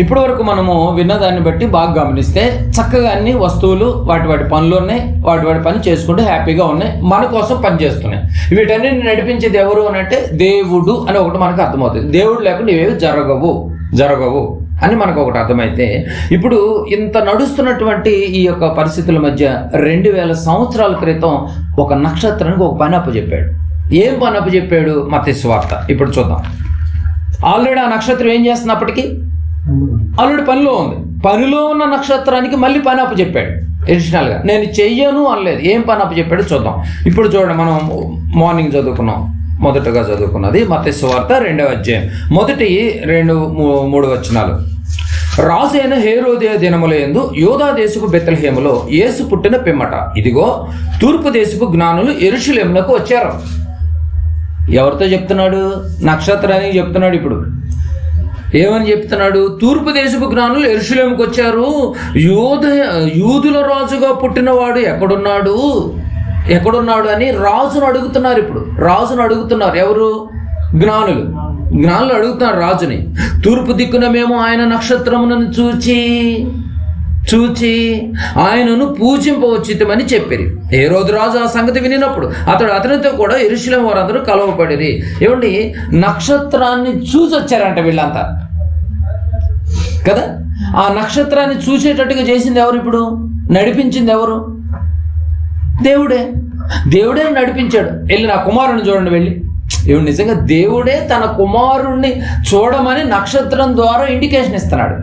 ఇప్పటి వరకు మనము విన్నదాన్ని బట్టి బాగా గమనిస్తే చక్కగా అన్ని వస్తువులు వాటి పనులు ఉన్నాయి, వాటి పని చేసుకుంటూ హ్యాపీగా ఉన్నాయి, మన కోసం పనిచేస్తున్నాయి. వీటన్నిటిని నడిపించేది ఎవరు అని అంటే దేవుడు అని ఒకటి మనకు అర్థమవుతుంది. దేవుడు లేకుండా ఇవేవి జరగవు అని మనకు ఒకటి అర్థమైతే, ఇప్పుడు ఇంత నడుస్తున్నటువంటి ఈ యొక్క పరిస్థితుల మధ్య 2000 సంవత్సరాల క్రితం ఒక నక్షత్రానికి ఒక పని అప్పచెప్పాడు. ఏం పని అప్పచెప్పాడు? మత్తయి సువార్త ఇప్పుడు చూద్దాం. ఆల్రెడీ ఆ నక్షత్రం ఏం చేస్తున్నప్పటికీ ఆల్రెడీ పనిలో ఉన్న నక్షత్రానికి మళ్ళీ పని అప్పచెప్పాడు. ఎడిషనల్గా నేను చెయ్యను అనలేదు. ఏం పని అప్పచెప్పాడు చూద్దాం. ఇప్పుడు చూడండి, మనం మార్నింగ్ మొదటగా చదువుకున్నది మత్తయి సువార్త 2వ అధ్యాయం 1-3 వచనాలు. రాజు అయిన హేరోదే దినములందు యూదా దేశపు బెత్లెహేములో యేసు పుట్టిన పిమ్మట ఇదిగో తూర్పు దేశపు జ్ఞానులు యెరూషలేమునకు వచ్చారు. ఎవరితో చెప్తున్నాడు? నక్షత్రానికి చెప్తున్నాడు. ఇప్పుడు ఏమని చెప్తున్నాడు? తూర్పు దేశపు జ్ఞానులు యెరూషలేముకు వచ్చారు. యూదుల రాజుగా పుట్టినవాడు ఎక్కడున్నాడు అని రాజును అడుగుతున్నారు. ఇప్పుడు రాజును అడుగుతున్నారు. ఎవరు? జ్ఞానులు అడుగుతున్నారు రాజుని. తూర్పు దిక్కున మేము ఆయన నక్షత్రములను చూచి ఆయనను పూజింపవచ్చితమని చెప్పిరి. హేరోదు రాజు ఆ సంగతి వినినప్పుడు అతనితో కూడా యెరూషలేము వారందరూ కలవపడిరి. ఏమండి, నక్షత్రాన్ని చూసి వచ్చారంట వీళ్ళంతా కదా. ఆ నక్షత్రాన్ని చూసేటట్టుగా చేసింది ఎవరు? ఇప్పుడు నడిపించింది ఎవరు? దేవుడే నడిపించాడు. వెళ్ళి నా కుమారుని చూడండి వెళ్ళి. ఏమిటి, నిజంగా దేవుడే తన కుమారుణ్ణి చూడమని నక్షత్రం ద్వారా ఇండికేషన్ ఇస్తున్నాడు,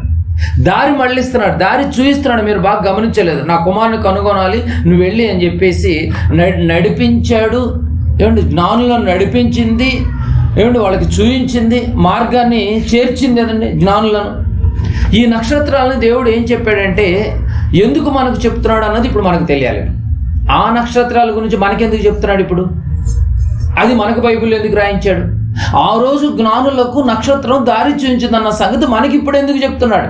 దారి మళ్ళిస్తున్నాడు, దారి చూపిస్తున్నాడు. మీరు బాగా గమనించలేదు. నా కుమారుని కనుగొనాలి, నువ్వు వెళ్ళి అని చెప్పేసి నడిపించాడు. ఏమండి, జ్ఞానులను నడిపించింది. ఏమండి, వాళ్ళకి చూపించింది, మార్గాన్ని చేర్చింది కదండి జ్ఞానులను. ఈ నక్షత్రాలను దేవుడు ఏం చెప్పాడంటే ఎందుకు మనకు చెప్తున్నాడు అన్నది ఇప్పుడు మనకు తెలియాలి. ఆ నక్షత్రాల గురించి మనకెందుకు చెప్తున్నాడు ఇప్పుడు? అది మనకు బైబిల్ ఎందుకు రాయించాడు? ఆ రోజు జ్ఞానులకు నక్షత్రం దారి చూపించిందన్న సంగతి మనకి ఇప్పుడు ఎందుకు చెప్తున్నాడు?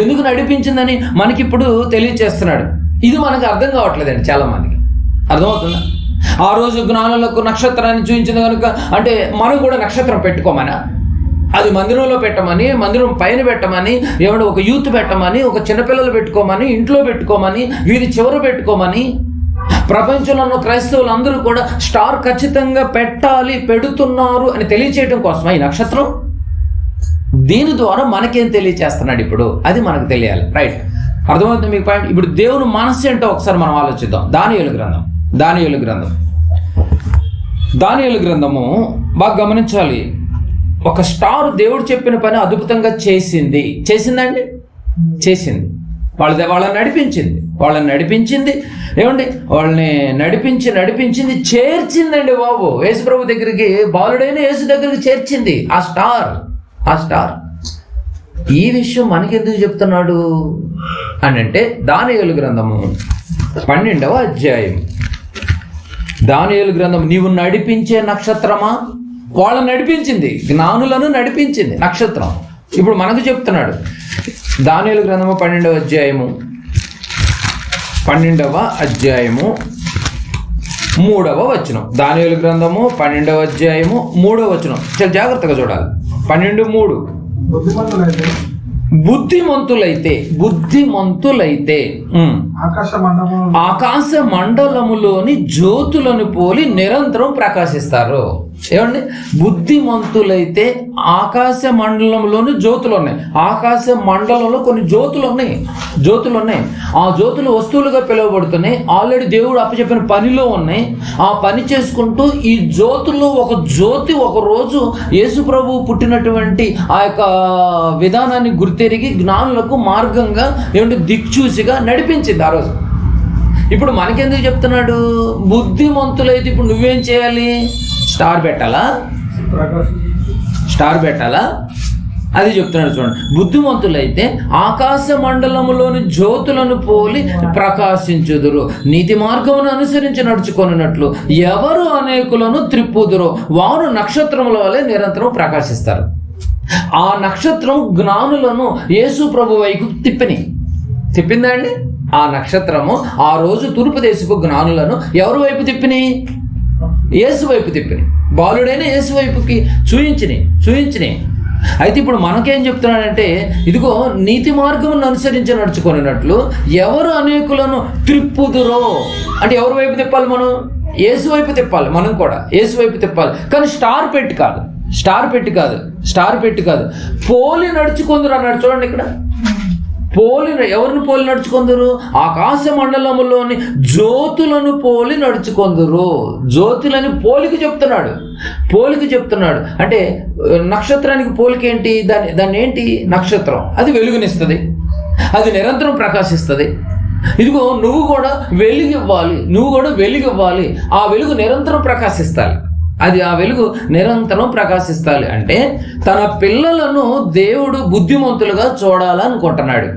ఎందుకు నడిపించిందని మనకిప్పుడు తెలియచేస్తున్నాడు. ఇది మనకు అర్థం కావట్లేదండి చాలా మందికి. అర్థమవుతుందా? ఆ రోజు జ్ఞానులకు నక్షత్రాన్ని చూపించింది కనుక అంటే మనం కూడా నక్షత్రం పెట్టుకోమనా? అది మందిరంలో పెట్టమని, మందిరం పైన పెట్టమని, ఏమన్నా ఒక యూత్ పెట్టమని, ఒక చిన్నపిల్లలు పెట్టుకోమని, ఇంట్లో పెట్టుకోమని, వీరి చివర పెట్టుకోమని, ప్రపంచంలో ఉన్న క్రైస్తవులు అందరూ కూడా స్టార్ ఖచ్చితంగా పెడుతున్నారు అని తెలియచేయడం కోసమా ఈ నక్షత్రం? దీని ద్వారా మనకేం తెలియచేస్తున్నాడు ఇప్పుడు? అది మనకు తెలియాలి. రైట్, అర్థమవుతుంది మీకు పాయింట్? ఇప్పుడు దేవుని మనస్సు ఏంటో ఒకసారి మనం ఆలోచిద్దాం. దానియేలు గ్రంథము బాగా గమనించాలి. ఒక స్టార్ దేవుడు చెప్పిన పని అద్భుతంగా చేసిందండి. వాళ్ళని నడిపించింది. ఏమండి, వాళ్ళని నడిపించింది, చేర్చిందండి బాబు యేసు ప్రభు దగ్గరికి. బాలుడైన యేసు దగ్గరికి చేర్చింది ఆ స్టార్. ఈ విషయం మనకెందుకు చెప్తున్నాడు అని అంటే దానియేలు గ్రంథము 12వ అధ్యాయం. దానియేలు గ్రంథం, నీవు నడిపించే నక్షత్రమా? వాళ్ళని నడిపించింది, జ్ఞానులను నడిపించింది నక్షత్రం. ఇప్పుడు మనకు చెప్తున్నాడు. దానియేలు గ్రంథము 12వ అధ్యాయము 3వ వచనం. దానియేలు గ్రంథము 12వ అధ్యాయము 3వ వచనం. చాలా జాగ్రత్తగా చూడాలి. 12:3. బుద్ధిమంతులైతే ఆకాశ మండలములోని జ్యోతులను పోలి నిరంతరం ప్రకాశిస్తారు. ఏమండి, బుద్ధిమంతులైతే ఆకాశ మండలంలోని జ్యోతులు ఉన్నాయి. ఆకాశ మండలంలో కొన్ని జ్యోతులు ఉన్నాయి. ఆ జ్యోతులు వస్తువులుగా పిలువబడుతున్నాయి. ఆల్రెడీ దేవుడు అప్పచెప్పిన పనిలో ఉన్నాయి. ఆ పని చేసుకుంటూ ఈ జ్యోతుల్లో ఒక జ్యోతి ఒకరోజు యేసు ప్రభువు పుట్టినటువంటి ఆ యొక్క విధానాన్ని గుర్తెరిగి జ్ఞానులకు మార్గంగా ఏమంటే దిక్చూసిగా నడిపించింది ఆ రోజు. ఇప్పుడు మనకెందుకు చెప్తున్నాడు? బుద్ధిమంతులైతే ఇప్పుడు నువ్వేం చేయాలి? స్టార్ పెట్టాలా? అది చెప్తున్నాడు చూడండి. బుద్ధిమంతులైతే ఆకాశ మండలములోని జ్యోతులను పోలి ప్రకాశించుదురు, నీతి మార్గమును అనుసరించి నడుచుకొనున్నట్లు ఎవరు అనేకులను త్రిప్పుదురో వారు నక్షత్రముల వలె నిరంతరం ప్రకాశిస్తారు. ఆ నక్షత్రం జ్ఞానులను యేసు ప్రభు వైపు తిప్పిందండి. ఆ నక్షత్రము ఆ రోజు తూర్పు దేశపు జ్ఞానులను ఎవరి వైపు తిప్పినాయి? యేసు వైపు తిప్పినాయి. బాలుడైన యేసు వైపుకి చూయించినాయి. అయితే ఇప్పుడు మనకేం చెప్తున్నాడంటే, ఇదిగో నీతి మార్గమును అనుసరించి నడుచుకున్నట్లు ఎవరు అనేకులను త్రిప్పుదురో, అంటే ఎవరి వైపు తిప్పాలి? మనం యేసు వైపు తిప్పాలి. మనం కూడా యేసు వైపు తిప్పాలి. కానీ స్టార్ పెట్టి కాదు, పోలి నడుచుకుందరు అన్నాడు. చూడండి ఇక్కడ, ఎవరిని పోలి నడుచుకుందరు? ఆకాశ మండలములోని జ్యోతులను పోలి నడుచుకుందరు. జ్యోతులని పోలిక చెప్తున్నాడు. అంటే నక్షత్రానికి పోలిక ఏంటి? దాన్ని ఏంటి? నక్షత్రం అది వెలుగునిస్తుంది, అది నిరంతరం ప్రకాశిస్తుంది. ఇదిగో నువ్వు కూడా వెలుగివ్వాలి. ఆ వెలుగు నిరంతరం ప్రకాశిస్తాలి. ఆ వెలుగు నిరంతరం ప్రకాశిస్తాలి అంటే తన పిల్లలను దేవుడు బుద్ధిమంతులుగా చూడాలనుకుంటున్నాడు.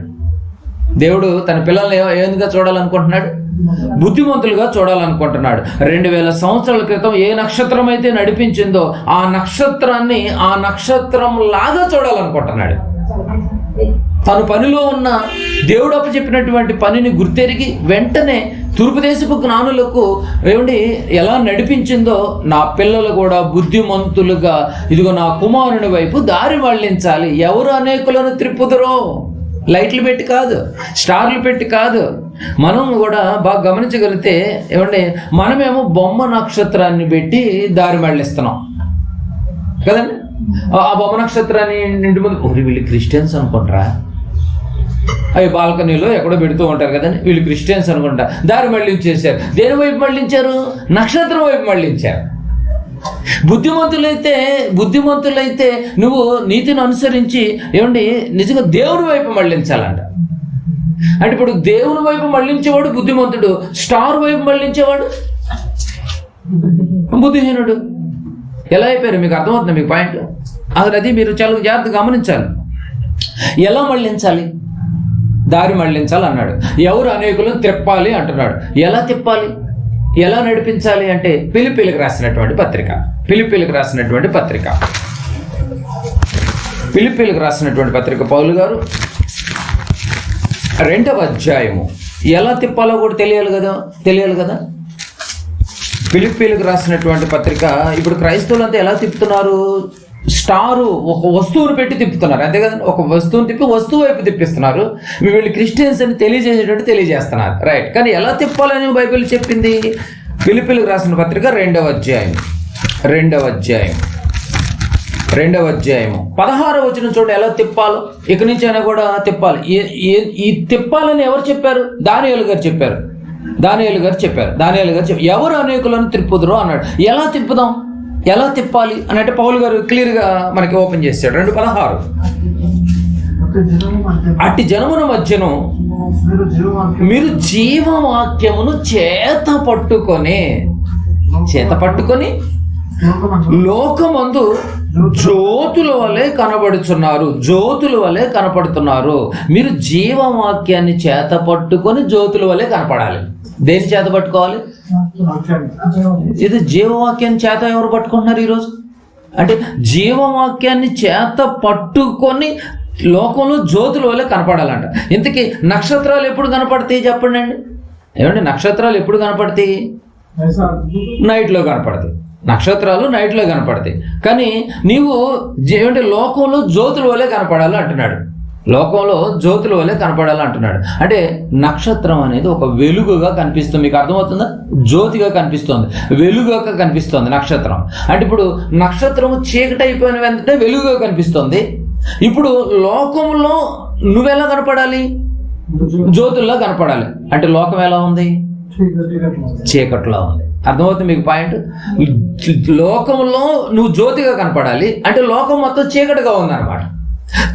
దేవుడు తన పిల్లల్ని ఏదిగా చూడాలనుకుంటున్నాడు? బుద్ధిమంతులుగా చూడాలనుకుంటున్నాడు. 2000 సంవత్సరాల క్రితం ఏ నక్షత్రం అయితే నడిపించిందో ఆ నక్షత్రాన్ని ఆ నక్షత్రం లాగా చూడాలనుకుంటున్నాడు. తను పనిలో ఉన్న దేవుడు అప్పచెప్పినటువంటి పనిని గుర్తెరిగి వెంటనే తూర్పు దేశపు జ్ఞానులకు ఎలా నడిపించిందో నా పిల్లలు కూడా బుద్ధిమంతులుగా ఇదిగో నా కుమారుని వైపు దారి మళ్లించాలి. ఎవరు అనేకులను త్రిప్పుదురో? లైట్లు పెట్టి కాదు, స్టార్లు పెట్టి కాదు. మనం కూడా బాగా గమనించగలిగితే మనమేమో బొమ్మ నక్షత్రాన్ని పెట్టి దారి మళ్ళిస్తున్నాం కదండి. ఆ బొమ్మ నక్షత్రాన్ని ఇంటి ముందు వీళ్ళు క్రిస్టియన్స్ అనుకుంటారా, అవి బాల్కనీలో ఎక్కడో పెడుతూ ఉంటారు కదండి, వీళ్ళు క్రిస్టియన్స్ అనుకుంటా. దారి మళ్ళించేశారు. దేని వైపు మళ్ళించారు? నక్షత్రం వైపు మళ్ళించారు. బుద్ధిమంతులైతే నువ్వు నీతిని అనుసరించి నిజంగా దేవుని వైపు మళ్ళించాలంట. అంటే ఇప్పుడు దేవుని వైపు మళ్ళించేవాడు బుద్ధిమంతుడు, స్టార్ వైపు మళ్ళించేవాడు బుద్ధిహీనుడు. ఎలా అయిపోయారు? మీకు అర్థమవుతుంది మీకు పాయింట్? అది మీరు చాలా జాగ్రత్తగా గమనించాలి. ఎలా మళ్ళించాలి? దారి మళ్ళించాలి అన్నాడు. ఎవరు అనేకులను తిప్పాలి అంటున్నాడు. ఎలా తిప్పాలి, ఎలా నడిపించాలి అంటే ఫిలిప్పీలకు రాసినటువంటి పత్రిక పౌలు గారు 2వ అధ్యాయము. ఎలా తిప్పాలో కూడా తెలియాలి కదా. ఫిలిప్పీలకు రాసినటువంటి పత్రిక. ఇప్పుడు క్రైస్తవులంతా ఎలా తిప్పుతున్నారు? స్టారు ఒక వస్తువును పెట్టి తిప్పుతున్నారు, అంతే కదండి. ఒక వస్తువుని తిప్పి వస్తువు వైపు తిప్పిస్తున్నారు. వీళ్ళు క్రిస్టియన్స్ అని తెలియజేస్తున్నారు, రైట్. కానీ ఎలా తిప్పాలని బైబిల్ చెప్పింది? ఫిలిప్పీలకు రాసిన పత్రిక 2వ అధ్యాయం 16వ వచనం చూడండి. ఎలా తిప్పాలో ఇక్కడి నుంచి అయినా కూడా తిప్పాలి. ఈ తిప్పాలని ఎవరు చెప్పారు? దానియేలు గారు చెప్పారు. ఎవరు అనేకులను త్రిప్పుదురో అన్నాడు. ఎలా తిప్పుదాం, ఎలా తిప్పాలి అని అంటే పౌలు గారు క్లియర్గా మనకి ఓపెన్ చేశాడు. 2:16 అట్టి జనముల మధ్యను మీరు జీవవాక్యమును చేత పట్టుకొని లోకమందు జ్యోతుల వలె కనపడుతున్నారు. మీరు జీవవాక్యాన్ని చేత పట్టుకొని జ్యోతుల వలె కనపడాలి. దేని చేత పట్టుకోవాలి? ఇది జీవవాక్యాన్ని చేత ఎవరు పట్టుకుంటున్నారు ఈరోజు? అంటే జీవవాక్యాన్ని చేత పట్టుకొని లోకంలో జ్యోతుల వల్ల కనపడాలంట. ఇంతకీ నక్షత్రాలు ఎప్పుడు కనపడతాయి చెప్పండి అండి. నక్షత్రాలు ఎప్పుడు కనపడతాయి? నైట్లో కనపడతాయి. నక్షత్రాలు నైట్లో కనపడతాయి. కానీ నీవు లోకంలో జ్యోతుల వల్లే కనపడాలి అంటున్నాడు. అంటే నక్షత్రం అనేది ఒక వెలుగుగా కనిపిస్తుంది. మీకు అర్థమవుతుందా? జ్యోతిగా కనిపిస్తుంది, వెలుగుగా కనిపిస్తుంది నక్షత్రం. అంటే ఇప్పుడు నక్షత్రం చీకటి అయిపోయిన వెంటనే వెలుగుగా కనిపిస్తుంది. ఇప్పుడు లోకంలో నువ్వెలా కనపడాలి? జ్యోతుల్లా కనపడాలి. అంటే లోకం ఎలా ఉంది? చీకట్లో ఉంది. అర్థమవుతుంది మీకు పాయింట్? లోకంలో నువ్వు జ్యోతిగా కనపడాలి అంటే లోకం మొత్తం చీకటిగా ఉందన్నమాట.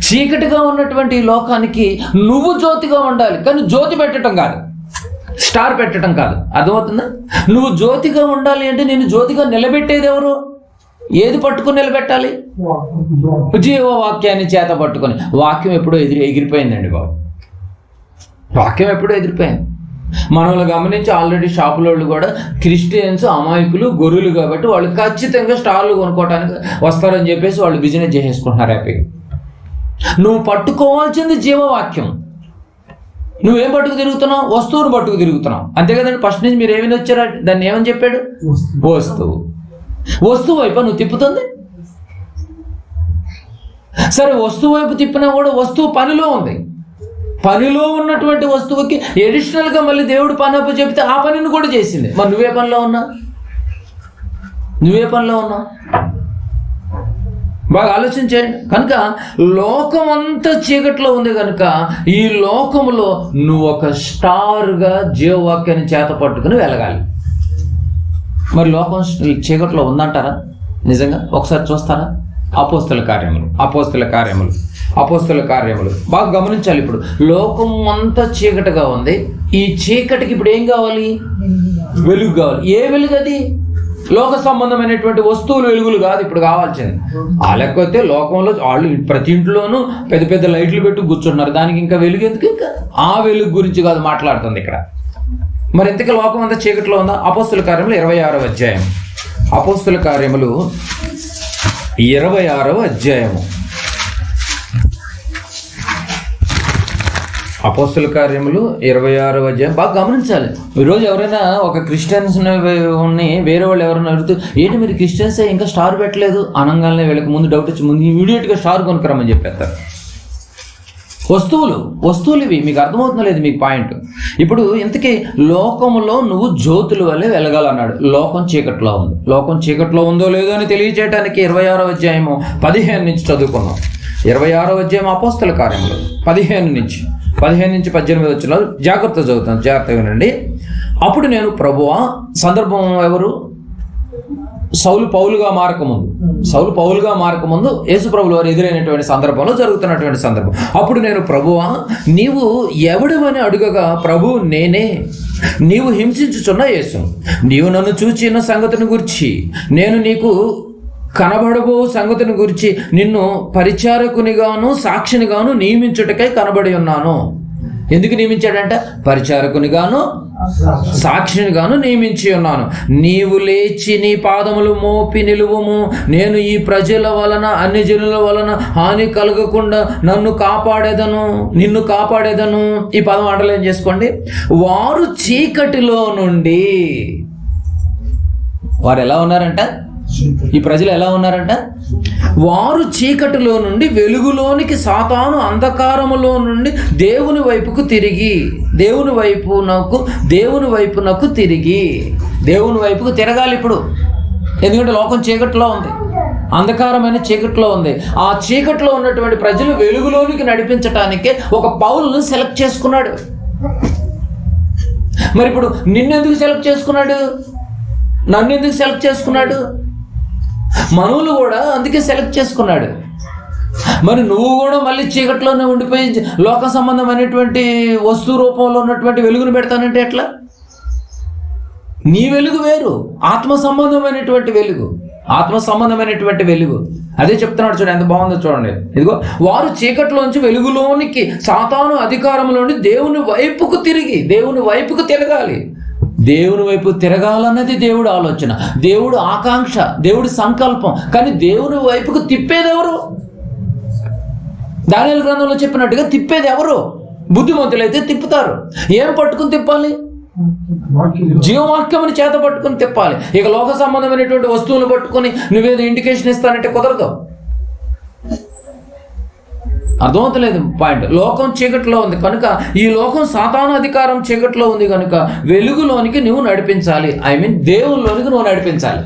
చీకటిగా ఉన్నటువంటి లోకానికి నువ్వు జ్యోతిగా ఉండాలి. కానీ జ్యోతి పెట్టడం కాదు, స్టార్ పెట్టడం కాదు. అర్థమవుతుందా? నువ్వు జ్యోతిగా ఉండాలి అంటే నేను జ్యోతిగా నిలబెట్టేది ఎవరు? ఏది పట్టుకుని నిలబెట్టాలి? జీవవాక్యాన్ని చేత పట్టుకొని. వాక్యం ఎప్పుడో ఎగిరిపోయిందండి బాబు. వాక్యం ఎప్పుడో ఎగిరిపోయింది. మనల్ని గమనించి ఆల్రెడీ షాపులోళ్ళు కూడా క్రిస్టియన్స్ అమాయకులు, గొర్రెలు కాబట్టి వాళ్ళు ఖచ్చితంగా స్టార్లు కొనుక్కోవడానికి వస్తారని చెప్పేసి వాళ్ళు బిజినెస్ చేసేసుకుంటున్నారు హ్యాపీగా. నువ్వు పట్టుకోవాల్సింది జీవవాక్యం. నువ్వేం పట్టుకు తిరుగుతున్నావు? వస్తువును పట్టుకు తిరుగుతున్నావు, అంతే కదండి. ఫస్ట్ నుంచి మీరు ఏమైనా వచ్చారా? దాన్ని ఏమని చెప్పాడు? వస్తువు వైపు నువ్వు తిప్పుతుంది. సరే వస్తువు వైపు తిప్పినా కూడా వస్తువు పనిలో ఉంది. పనిలో ఉన్నటువంటి వస్తువుకి ఎడిషనల్గా మళ్ళీ దేవుడు పని అప్పు చెప్తే ఆ పనిని కూడా చేసింది. మరి నువ్వే పనిలో ఉన్నా? బాగా ఆలోచించండి. కనుక లోకం అంతా చీకట్లో ఉంది కనుక ఈ లోకములో నువ్వు ఒక స్టార్గా జీవవాక్యాన్ని చేత పట్టుకుని వెలగాలి. మరి లోకం చీకట్లో ఉందంటారా? నిజంగా ఒకసారి చూస్తారా? అపోస్తల కార్యములు బాగా గమనించాలి. ఇప్పుడు లోకం అంతా చీకటిగా ఉంది. ఈ చీకటికి ఇప్పుడు ఏం కావాలి? వెలుగు కావాలి. ఏ వెలుగు అది? లోక సంబంధమైనటువంటి వస్తువులు వెలుగులు కాదు ఇప్పుడు కావాల్సింది. ఆ లెక్కైతే లోకంలో వాళ్ళు ప్రతి ఇంట్లోనూ పెద్ద పెద్ద లైట్లు పెట్టి కూర్చుంటున్నారు. దానికి ఇంకా వెలుగు ఎందుకు? ఇంకా ఆ వెలుగు గురించి కాదు మాట్లాడుతుంది ఇక్కడ. మరి ఇంతకీ లోకం అంతా చీకట్లో ఉందా? అపోస్తల కార్యములు 26వ అధ్యాయం. అపోస్తల కార్యములు 26వ అధ్యాయము. అపోస్తల కార్యములు 26వ అధ్యాయం బాగా గమనించాలి. ఈరోజు ఎవరైనా ఒక క్రిస్టియన్స్ని వేరే వాళ్ళు ఎవరైనా అడుగుతూ ఏంటి మీరు క్రిస్టియన్సే ఇంకా స్టార్ పెట్టలేదు అనగానే వీళ్ళకి ముందు డౌట్ వచ్చి ముందు ఇమీడియట్గా స్టార్ కొనుక్కరమని చెప్పేస్తారు. వస్తువులు ఇవి. మీకు అర్థమవుతుందో లేదు మీకు పాయింట్? ఇప్పుడు ఇంతకీ లోకములో నువ్వు జ్యోతుల వల్లే వెలగాలన్నాడు. లోకం చీకట్లో ఉంది. లోకం చీకట్లో ఉందో లేదో అని తెలియజేయడానికి 26వ అధ్యాయము 15 నుంచి చదువుకున్నాం. 26వ అధ్యాయం అపోస్తల కార్యములు 15 నుంచి 18 వచ్చిన జాగ్రత్త చదువుతాను, జాగ్రత్తగా వినండి. అప్పుడు నేను ప్రభువా, సందర్భం ఎవరు? సౌలు పౌలుగా మారకముందు యేసుప్రభుల వారు ఎదురైనటువంటి సందర్భంలో జరుగుతున్నటువంటి సందర్భం. అప్పుడు నేను ప్రభువా నీవు ఎవడమని అడుగగా ప్రభు నేనే, నీవు హింసించుచున్న యేసు, నీవు నన్ను చూచిన సంగతిని గురించి నేను నీకు కనబడబో సంగతిని గురించి నిన్ను పరిచారకునిగాను సాక్షినిగాను నియమించుటకై కనబడి ఉన్నాను. ఎందుకు నియమించాడంట? పరిచారకునిగాను సాక్షినిగాను నియమించి ఉన్నాను. నీవు లేచి నీ పాదములు మోపి నిలువుము. నేను ఈ ప్రజల వలన అన్ని జనుల వలన హాని కలగకుండా నిన్ను కాపాడేదను. ఈ పదం అండర్లైన్ చేసుకోండి. వారు చీకటిలో నుండి, వారు ఎలా ఉన్నారంట? ఈ ప్రజలు ఎలా ఉన్నారంట? వారు చీకటిలో నుండి వెలుగులోనికి, సాతాను అంధకారములో నుండి దేవుని వైపుకు తిరగాలి ఇప్పుడు. ఎందుకంటే లోకం చీకట్లో ఉంది, అంధకారమైన చీకట్లో ఉంది. ఆ చీకట్లో ఉన్నటువంటి ప్రజలు వెలుగులోనికి నడిపించటానికే ఒక పౌలును సెలెక్ట్ చేసుకున్నాడు. మరి ఇప్పుడు నిన్నెందుకు సెలెక్ట్ చేసుకున్నాడు? నన్ను ఎందుకు సెలెక్ట్ చేసుకున్నాడు? మనవులు కూడా అందుకే సెలెక్ట్ చేసుకున్నాడు. మరి నువ్వు కూడా మళ్ళీ చీకట్లోనే ఉండిపోయి లోక సంబంధమైనటువంటి వస్తు రూపంలో ఉన్నటువంటి వెలుగును పెడతానంటే ఎట్లా? నీ వెలుగు వేరు, ఆత్మ సంబంధమైనటువంటి వెలుగు. అదే చెప్తున్నాడు చూడండి, ఎంత బాగుందో చూడండి. ఇదిగో వారు చీకట్లోంచి వెలుగులోనికి, సాతాను అధికారంలోని దేవుని వైపుకు తిరగాలి. దేవుని వైపు తిరగాలన్నది దేవుడు ఆలోచన, దేవుడు ఆకాంక్ష, దేవుడి సంకల్పం. కానీ దేవుని వైపుకు తిప్పేది ఎవరు? దానియేలు గ్రంథంలో చెప్పినట్టుగా తిప్పేది ఎవరు? బుద్ధిమంతులైతే తిప్పుతారు. ఏం పట్టుకుని తిప్పాలి? జీవవాక్యముని చేత పట్టుకుని తిప్పాలి. ఇక లోక సంబంధమైనటువంటి వస్తువులు పట్టుకొని నువ్వేదో ఇండికేషన్ ఇస్తానంటే కుదరదు. అర్థమవుతలేదు పాయింట్. లోకం చీకట్లో ఉంది కనుక, ఈ లోకం సాతాను అధికారం చీకట్లో ఉంది కనుక వెలుగులోనికి నువ్వు నడిపించాలి. దేవునిలోనికి నువ్వు నడిపించాలి.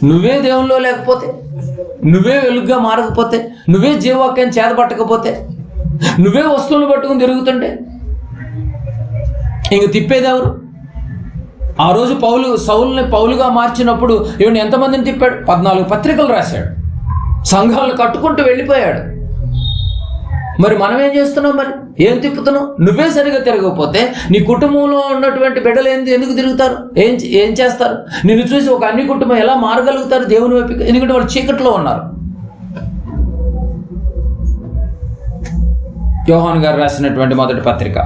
నువ్వే దేవునిలో లేకపోతే, నువ్వే వెలుగుగా మారకపోతే, నువ్వే జీవవాక్యాన్ని చేతపట్టకపోతే, నువ్వే వస్తువులు పట్టుకుని తిరుగుతుంటే ఇంక తిప్పేదెవరు? ఆ రోజు సౌలుని పౌలుగా మార్చినప్పుడు ఈవెన్ ఎంతమందిని తిప్పాడు? 14 పత్రికలు రాశాడు, సంఘాలను కట్టుకుంటూ వెళ్ళిపోయాడు. మరి మనం ఏం చేస్తున్నాం? మరి ఏం తిప్పుతున్నావు? నువ్వే సరిగా తిరగకపోతే నీ కుటుంబంలో ఉన్నటువంటి బిడ్డలు ఎందుకు తిరుగుతారు? ఏం చేస్తారు? నిన్ను చూసి ఒక అన్ని కుటుంబం ఎలా మారగలుగుతారు దేవుని వైపు? ఎందుకంటే వాళ్ళు చీకట్లో ఉన్నారు. యోహాను గారు రాసినటువంటి మొదటి పత్రిక,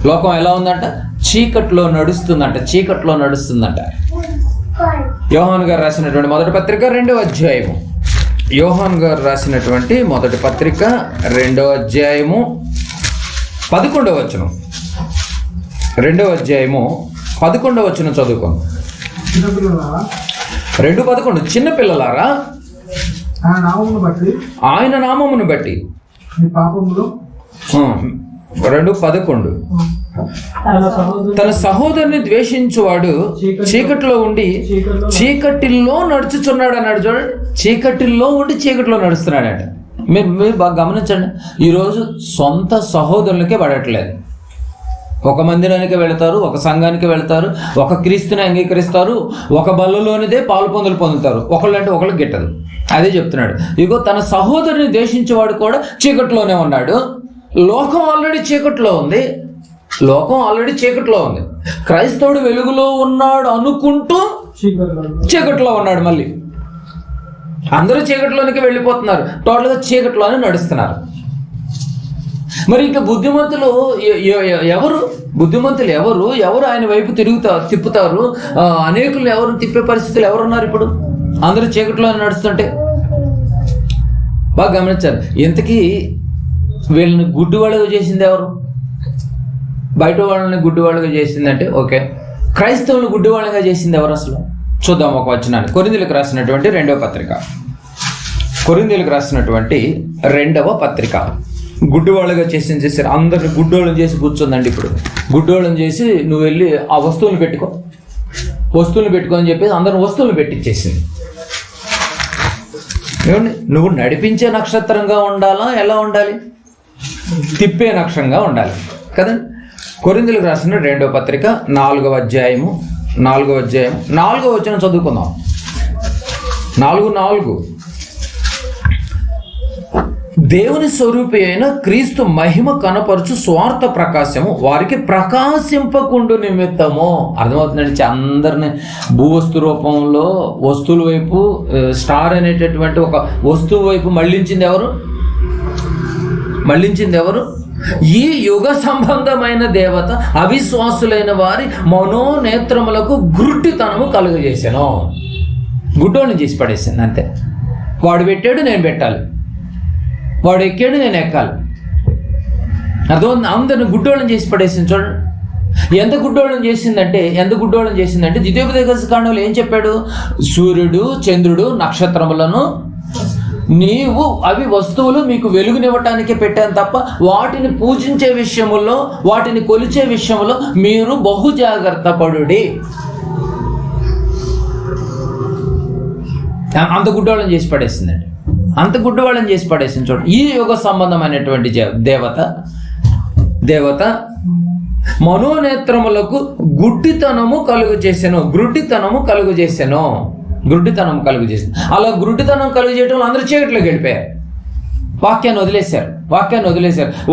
లోకం ఎలా ఉందంట? చీకట్లో నడుస్తుందంట. యోహాను గారు రాసినటువంటి మొదటి పత్రిక 2వ అధ్యాయము. యోహాను గారు రాసినటువంటి మొదటి పత్రిక 2వ అధ్యాయము 11వ వచనం. 2వ అధ్యాయము 11వ వచనం చదువుకోండి. 2:11. చిన్నపిల్లలారా ఆయన నామమును బట్టి 2:11 తన సహోదరుని ద్వేషించువాడు చీకటిలో ఉండి చీకటిలో నడుచుచున్నాడు అన్నాడు. చూడండి, చీకటిలో ఉండి చీకటిలో నడుస్తున్నాడంట. మీరు బాగా గమనించండి, ఈరోజు సొంత సహోదరులకే పడట్లేదు. ఒక మందిరానికి వెళతారు, ఒక సంఘానికి వెళతారు, ఒక క్రీస్తుని అంగీకరిస్తారు, ఒక బల్లలోనిదే పాలు పొందుతారు, ఒకళ్ళంటే ఒకళ్ళు గిట్టదు. అదే చెప్తున్నాడు. ఇగో తన సహోదరుని ద్వేషించేవాడు కూడా చీకటిలోనే ఉన్నాడు. లోకం ఆల్రెడీ చీకట్లో ఉంది. క్రైస్తవుడు వెలుగులో ఉన్నాడు అనుకుంటూ చీకట్లో ఉన్నాడు. మళ్ళీ అందరూ చీకటిలోనికి వెళ్ళిపోతున్నారు, టోటల్గా చీకటిలోనే నడుస్తున్నారు. మరి ఇంకా బుద్ధిమంతులు ఎవరు ఆయన వైపు తిప్పుతారు? అనేకులు ఎవరు తిప్పే పరిస్థితులు ఎవరున్నారు? ఇప్పుడు అందరూ చీకటిలోనే నడుస్తుంటే బాగా గమనించారు. ఇంతకీ వీళ్ళని గుడ్డివాళ్ళగా చేసింది ఎవరు? బయట వాళ్ళని గుడ్డివాళ్ళగా చేసిందంటే ఓకే, క్రైస్తవులను గుడ్డివాళ్ళగా చేసింది ఎవరు అసలు? చూద్దాం ఒక వచనాన్ని. కొరింథీయులకు రాసినటువంటి 2వ పత్రిక. గుడ్డివాళ్ళగా చేశారు. అందరిని గుడ్డోళ్ళని చేసి కూర్చుందండి. ఇప్పుడు గుడ్డోళ్ళని చేసి నువ్వు వెళ్ళి ఆ వస్తువులు పెట్టుకో అని చెప్పేసి అందరిని వస్తువులు పెట్టించేసింది. ఏమండి, నువ్వు నడిపించే నక్షత్రంగా ఉండాలా? ఎలా ఉండాలి? తిప్పే నక్షత్రంగా ఉండాలి కదండి. కొరింథీయులకు రాసిన 2వ పత్రిక 4వ అధ్యాయము 4వ వచనం చదువుకుందాం. 4:4 దేవుని స్వరూపి అయిన క్రీస్తు మహిమ కనపరచు స్వార్థ ప్రకాశము వారికి ప్రకాశింపకుండు నిమిత్తము. అర్థమవుతుందండి. అందరిని భూవస్తు రూపంలో వస్తువుల వైపు, స్టార్ అనేటటువంటి ఒక వస్తువు వైపు మళ్ళించింది ఎవరు? ఈ యుగ సంబంధమైన దేవత అవిశ్వాసులైన వారి మనోనేత్రములకు గుడ్డితనము కలుగజేశాను. గుడ్డోళ్ళని చేసి పడేసింది అంతే. వాడు పెట్టాడు, నేను పెట్టాలి. వాడు ఎక్కాడు, నేను ఎక్కాలి. అర్థం. అందరిని గుడ్డోళ్ళని చేసి పడేసింది. చూడండి ఎంత గుడ్డోళ్ళని చేసిందంటే ద్వితీయోపదేశ కాండంలో ఏం చెప్పాడు? సూర్యుడు, చంద్రుడు, నక్షత్రములను నీవు అవి వస్తువులు మీకు వెలుగునివ్వటానికే పెట్టాను తప్ప వాటిని పూజించే విషయములో, వాటిని కొలిచే విషయంలో మీరు బహు జాగ్రత్త పడుడి. అంత గుడ్డోళ్ళని చేసి పడేసిందండి. చూడండి, ఈ యుగ సంబంధమైనటువంటి దేవత మనోనేత్రములకు గుడ్డితనము కలుగు చేసెను. అలా గుడ్డితనం కలుగు చేయడం అందరూ చీకట్లోకి వెళ్ళిపోయారు. వాక్యాన్ని వదిలేశారు.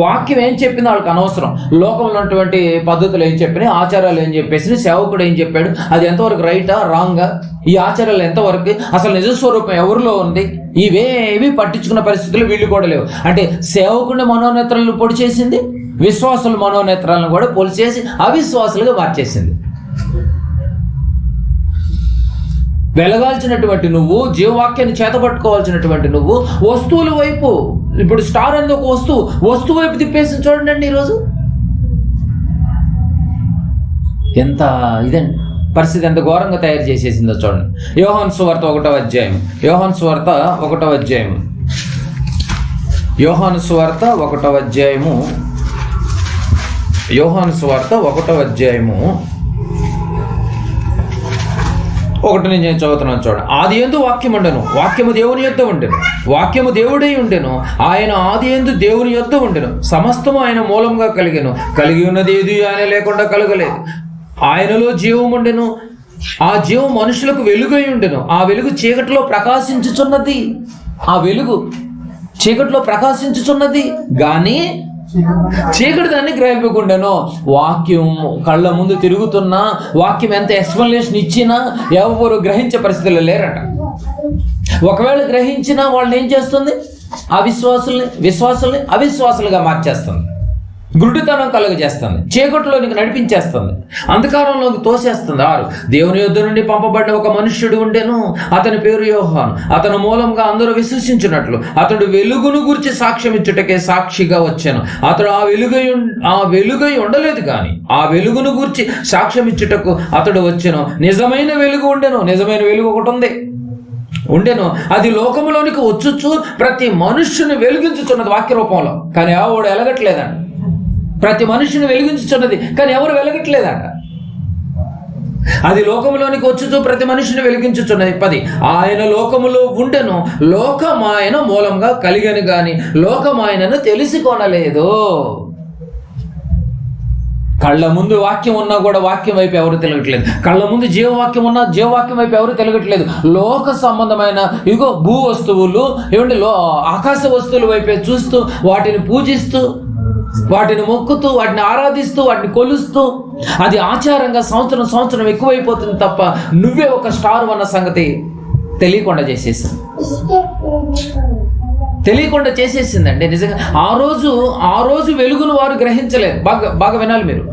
వాక్యం ఏం చెప్పింది వాళ్ళకి అనవసరం. లోకంలో ఉన్నటువంటి పద్ధతులు ఏం చెప్పినాయి, ఆచారాలు ఏం చెప్పేసి, సేవకుడు ఏం చెప్పాడు, అది ఎంతవరకు రైటా రాంగా, ఈ ఆచారాలు ఎంతవరకు, అసలు నిజస్వరూపం ఎవరిలో ఉంది, ఇవేవి పట్టించుకున్న పరిస్థితులు వీళ్ళు కూడా లేవు. అంటే సేవకుడి మనోనేత్రాలను పొడి చేసింది, విశ్వాసుల మనోనేత్రాలను కూడా పొడి చేసి అవిశ్వాసులుగా మార్చేసింది. వెలగాల్సినటువంటి నువ్వు, జీవవాక్యాన్ని చేతపట్టుకోవాల్సినటువంటి నువ్వు వస్తువుల వైపు, ఇప్పుడు స్టార్ అనేది ఒక వస్తువు వైపు తిప్పేసి చూడండి ఈరోజు ఎంత ఇదండి పరిస్థితి, ఎంత ఘోరంగా తయారు చేసేసిందో చూడండి. యోహాను సువార్త 1వ అధ్యాయం. యోహాను సువార్త 1వ అధ్యాయము 1 నుంచి నేను చదువుతున్నాను చూడండి. ఆది యందు వాక్యం ఉండెను, వాక్యము దేవుని యొద్ద ఉండెను, వాక్యము దేవుడై ఉండెను, ఆయన ఆది యందు దేవుని యొద్ద ఉండెను, సమస్తము ఆయన మూలంగా కలిగెను, కలిగి ఉన్నది ఏది ఆయన లేకుండా కలగలేదు. ఆయనలో జీవం ఉండెను, ఆ జీవం మనుషులకు వెలుగై ఉండెను, ఆ వెలుగు చీకటిలో ప్రకాశించుచున్నది గాని చీకటి దాన్ని గ్రహింపకుండాను. వాక్యం కళ్ళ ముందు తిరుగుతున్నా, వాక్యం ఎంత ఎక్స్ప్లెనేషన్ ఇచ్చినా ఎవరు గ్రహించే పరిస్థితుల్లో లేరట. ఒకవేళ గ్రహించినా వాళ్ళని ఏం చేస్తుంది? విశ్వాసుల్ని అవిశ్వాసులుగా మార్చేస్తుంది, గుడ్డితనం కలుగజేస్తుంది, చీకటిలోనికి నడిపించేస్తుంది, అంధకారంలోకి తోసేస్తుంది. 6 దేవుని యొద్ద నుండి పంపబడ్డ ఒక మనుష్యుడు ఉండెను, అతని పేరు యోహాను. అతని మూలంగా అందరూ విశ్వసించినట్లు అతడు వెలుగును గురించి సాక్ష్యం ఇచ్చుటకే సాక్షిగా వచ్చాను. అతడు ఆ వెలుగై ఉండలేదు కానీ ఆ వెలుగును గురించి సాక్ష్యం ఇచ్చుటకు అతడు వచ్చెను. నిజమైన వెలుగు ఉండెను. నిజమైన వెలుగు ఒకటి ఉంది. ఉండెను, అది లోకములోనికి వచ్చుచు ప్రతి మనుష్యుని వెలిగించుచున్నది వాక్య రూపంలో, కానీ ఎవడు వెలగట్లేదంట. ప్రతి మనుష్యుని వెలిగించుచున్నది కానీ ఎవరు వెలగట్లేదంట. అది లోకములోనికి వచ్చుచు ప్రతి మనుషుని వెలిగించుచున్నది. 10 ఆయన లోకములో ఉండెను, లోకం ఆయన మూలంగా కలిగను గాని లోకం ఆయనను తెలిసికొనలేదు. కళ్ళ ముందు వాక్యం ఉన్నా కూడా వాక్యం వైపు ఎవరు తిరగట్లేదు. కళ్ళ ముందు జీవవాక్యం ఉన్నా జీవవాక్యం వైపు ఎవరు తిరగట్లేదు. లోక సంబంధమైన ఇగో భూ వస్తువులు ఏమంటే ఆకాశ వస్తువుల వైపే చూస్తూ వాటిని పూజిస్తూ వాటిని మొక్కుతూ వాటిని ఆరాధిస్తూ వాటిని కొలుస్తూ అది ఆచారంగా సంవత్సరం ఎక్కువైపోతుంది తప్ప నువ్వే ఒక స్టార్ అన్న సంగతి తెలియకుండా చేసేసిందండి. నిజంగా ఆ రోజు వెలుగును వారు గ్రహించలేదు. బాగా వినాలి మీరు,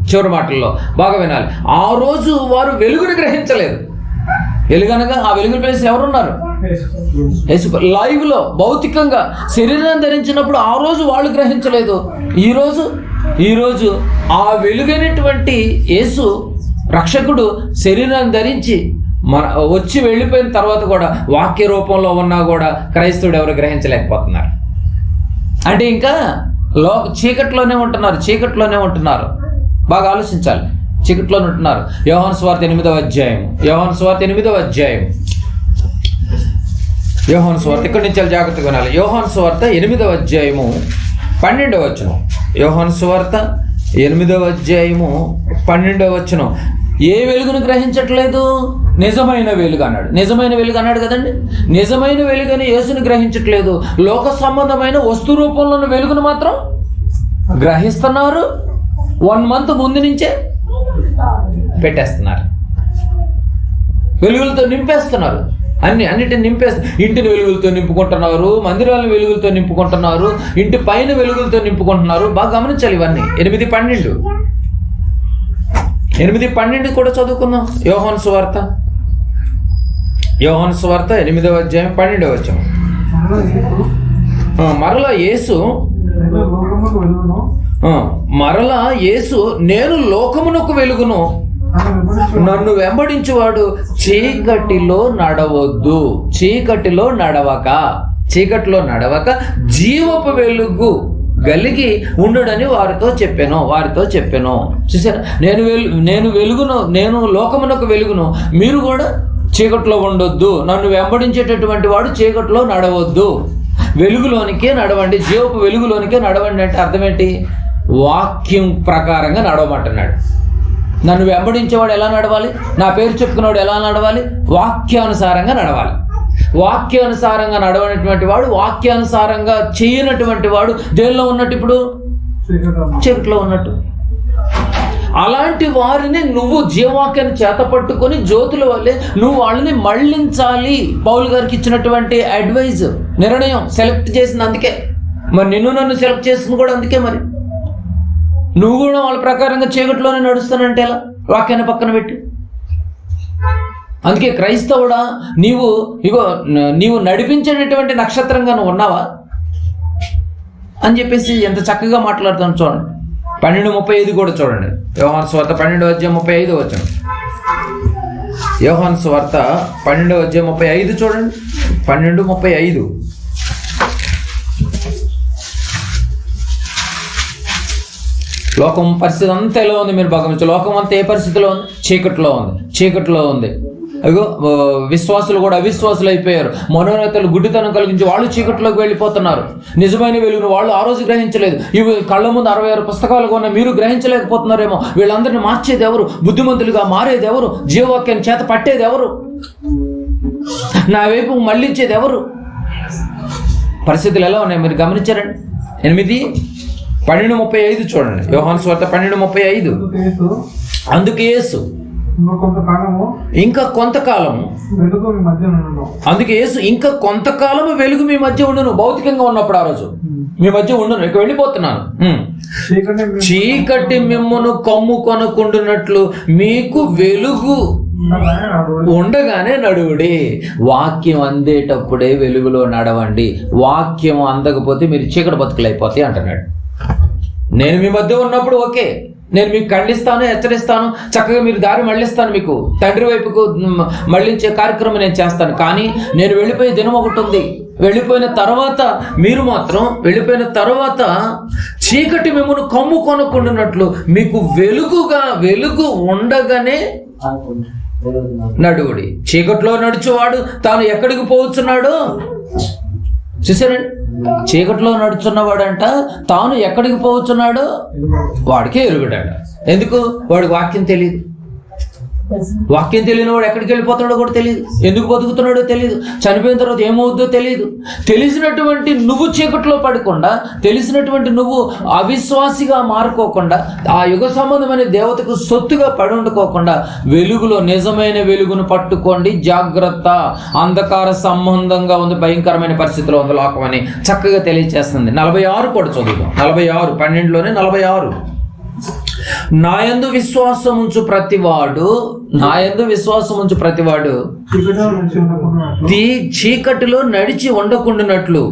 చివరి మాటల్లో బాగా వినాలి. ఆ రోజు వారు వెలుగును గ్రహించలేదు. వెలుగనగా ఆ వెలుగు ప్లేస్ ఎవరున్నారు? లైవ్ లో భౌతికంగా శరీరాన్ని ధరించినప్పుడు ఆ రోజు వాళ్ళు గ్రహించలేదు. ఈరోజు ఆ వెలుగైనటువంటి యేసు రక్షకుడు శరీరాన్ని ధరించి వచ్చి వెళ్ళిపోయిన తర్వాత కూడా వాక్య రూపంలో ఉన్నా కూడా క్రైస్తవుడు ఎవరు గ్రహించలేకపోతున్నారు. అంటే ఇంకా చీకట్లోనే ఉంటున్నారు. బాగా ఆలోచించాలి. చీకట్లోనే ఉంటున్నారు. యోహాను సువార్త 8వ అధ్యాయం యోహాను సువార్త ఇక్కడి నుంచి జాగ్రత్తగా వినాలి. యోహాను సువార్త 8వ అధ్యాయము 12వ వచనం. యోహాను సువార్త 8వ అధ్యాయము 12వ వచనం. ఏ వెలుగును గ్రహించట్లేదు? నిజమైన వెలుగు అన్నాడు కదండి. నిజమైన వెలుగుని యేసుని గ్రహించట్లేదు. లోక సంబంధమైన వస్తు రూపంలో ఉన్న వెలుగును మాత్రం గ్రహిస్తున్నారు. 1 month ముందు నుంచే పెట్టేస్తున్నారు. వెలుగులతో నింపేస్తున్నారు. అన్నిటిని ఇంటిని వెలుగులతో నింపుకుంటున్నారు, మందిరాలను వెలుగులతో నింపుకుంటున్నారు, ఇంటి పైన వెలుగులతో నింపుకుంటున్నారు. బాగా గమనించాలి ఇవన్నీ. 8:12 కూడా చదువుకుందాం. యోహాను సువార్త 8వ అధ్యాయం 12వ వచనం. మరలా యేసు నేను లోకమునకు వెలుగును, నన్ను వెంబడించువాడు చీకటిలో నడవక జీవపు వెలుగు కలిగి ఉండుడని వారితో చెప్పాను. చూసారా, నేను వెలుగును, నేను లోకమునకు వెలుగును, మీరు కూడా చీకట్లో ఉండొద్దు. నన్ను వెంబడించేటటువంటి వాడు చీకట్లో నడవద్దు, వెలుగులోనికే నడవండి, జీవపు వెలుగులోనికే నడవండి. అంటే అర్థం ఏంటి? వాక్యం ప్రకారంగా నడవమంటున్నాడు. నన్ను వెంబడించేవాడు ఎలా నడవాలి? నా పేరు చెప్పుకునేవాడు ఎలా నడవాలి? వాక్యానుసారంగా నడవాలి. వాక్యానుసారంగా నడవనటువంటి వాడు, వాక్యానుసారంగా చేయనటువంటి వాడు దేనిలో ఉన్నట్టు? ఇప్పుడు చీకట్లో ఉన్నట్టు. అలాంటి వారిని నువ్వు జీవవాక్యాన్ని చేతపట్టుకొని జ్యోతుల వల్లే నువ్వు వాళ్ళని మళ్ళించాలి. పౌలు గారికి ఇచ్చినటువంటి అడ్వైజ్, నిర్ణయం సెలెక్ట్ చేసింది అందుకే. మరి నన్ను సెలెక్ట్ చేసింది కూడా అందుకే. మరి నువ్వు కూడా వాళ్ళ ప్రకారంగా చీకట్లోనే నడుస్తానంటే ఎలా? వాక్యాన్ని పక్కన పెట్టి. అందుకే క్రైస్తవుడా, నీవు నడిపించేటటువంటి నక్షత్రంగా నువ్వు ఉన్నావా అని చెప్పేసి ఎంత చక్కగా మాట్లాడుతాను. చూడండి 12:35 కూడా చూడండి. యోహాను సువార్త 12వ అధ్యాయం 35 వచనం. యోహాను సువార్త 12వ అధ్యాయం 35 చూడండి. 12:35. లోకం పరిస్థితి అంతా ఎలా ఉంది మీరు భాగమించు. లోకం అంతా ఏ పరిస్థితిలో ఉంది? చీకట్లో ఉంది. అయ్యో, విశ్వాసులు కూడా అవిశ్వాసులు అయిపోయారు. మనోనేతలు గుడ్డితనం కలిగించి వాళ్ళు చీకట్లోకి వెళ్ళిపోతున్నారు. నిజమైన వెలుగును వాళ్ళు ఆ రోజు గ్రహించలేదు. ఇవి కళ్ళ ముందు 66 పుస్తకాలు కొన్న మీరు గ్రహించలేకపోతున్నారేమో. వీళ్ళందరినీ మార్చేది ఎవరు? బుద్ధిమంతులుగా మారేది ఎవరు? జీవవాక్యాన్ని చేత పట్టేది ఎవరు? నా వైపు మళ్ళించేది ఎవరు? పరిస్థితులు ఎలా ఉన్నాయి మీరు గమనించారండి. 8:12:35 చూడండి. యోహాను సువార్త 12:35. అందుకే యేసు ఇంకా కొంతకాలము వెలుగు మీ మధ్య ఉండును. భౌతికంగా ఉన్నప్పుడు ఆ రోజు మీ మధ్య ఉండును. ఇక వెళ్ళిపోతున్నాను. చీకటి మిమ్మును కమ్ము కొనకుండునట్లు మీకు వెలుగు ఉండగానే నడువుడి. వాక్యం అందేటప్పుడే వెలుగులో నడవండి. వాక్యం అందకపోతే మీరు చీకటి బతుకులైపోతాయి అంటున్నాడు. నేను మీ మధ్య ఉన్నప్పుడు ఓకే, నేను మీకు ఖండిస్తాను, హెచ్చరిస్తాను, చక్కగా మీరు దారి మళ్ళిస్తాను, మీకు తండ్రి వైపుకు మళ్ళించే కార్యక్రమం నేను చేస్తాను. కానీ నేను వెళ్ళిపోయే దినం ఒకటి ఉంది. వెళ్ళిపోయిన తర్వాత మీరు మాత్రం వెళ్ళిపోయిన తర్వాత చీకటి మిమ్మల్ని కమ్ము కొనుక్కుంటున్నట్లు మీకు వెలుగు ఉండగానే నడువుడి. చీకట్లో నడుచువాడు తాను ఎక్కడికి పోవచ్చున్నాడు చూసారండి. చీకట్లో నడుచున్నవాడంట తాను ఎక్కడికి పోవచ్చున్నాడు వాడికే ఎరుగుడాడు. ఎందుకు? వాడికి వాక్యం తెలియదు. వాక్యం తెలియని వాడు ఎక్కడికి వెళ్ళిపోతాడో కూడా తెలియదు, ఎందుకు బతుకుతున్నాడో తెలియదు, చనిపోయిన తర్వాత ఏమవుద్దో తెలియదు. తెలిసినటువంటి నువ్వు చీకట్లో పడకుండా, తెలిసినటువంటి నువ్వు అవిశ్వాసిగా మారుకోకుండా, ఆ యుగ సంబంధమైన దేవతకు సొత్తుగా పడి ఉండుకోకుండా వెలుగులో నిజమైన వెలుగును పట్టుకోండి, జాగ్రత్త. అంధకార సంబంధంగా ఉంది, భయంకరమైన పరిస్థితిలో ఉంది లోకం అని చక్కగా తెలియజేస్తుంది. 46 కూడా చదువుదాం. 46 12లోనే 46. నాయందు విశ్వాసం ఉంచు ప్రతివాడు చీకటిలో నడిచి ఉండకుండానట్లు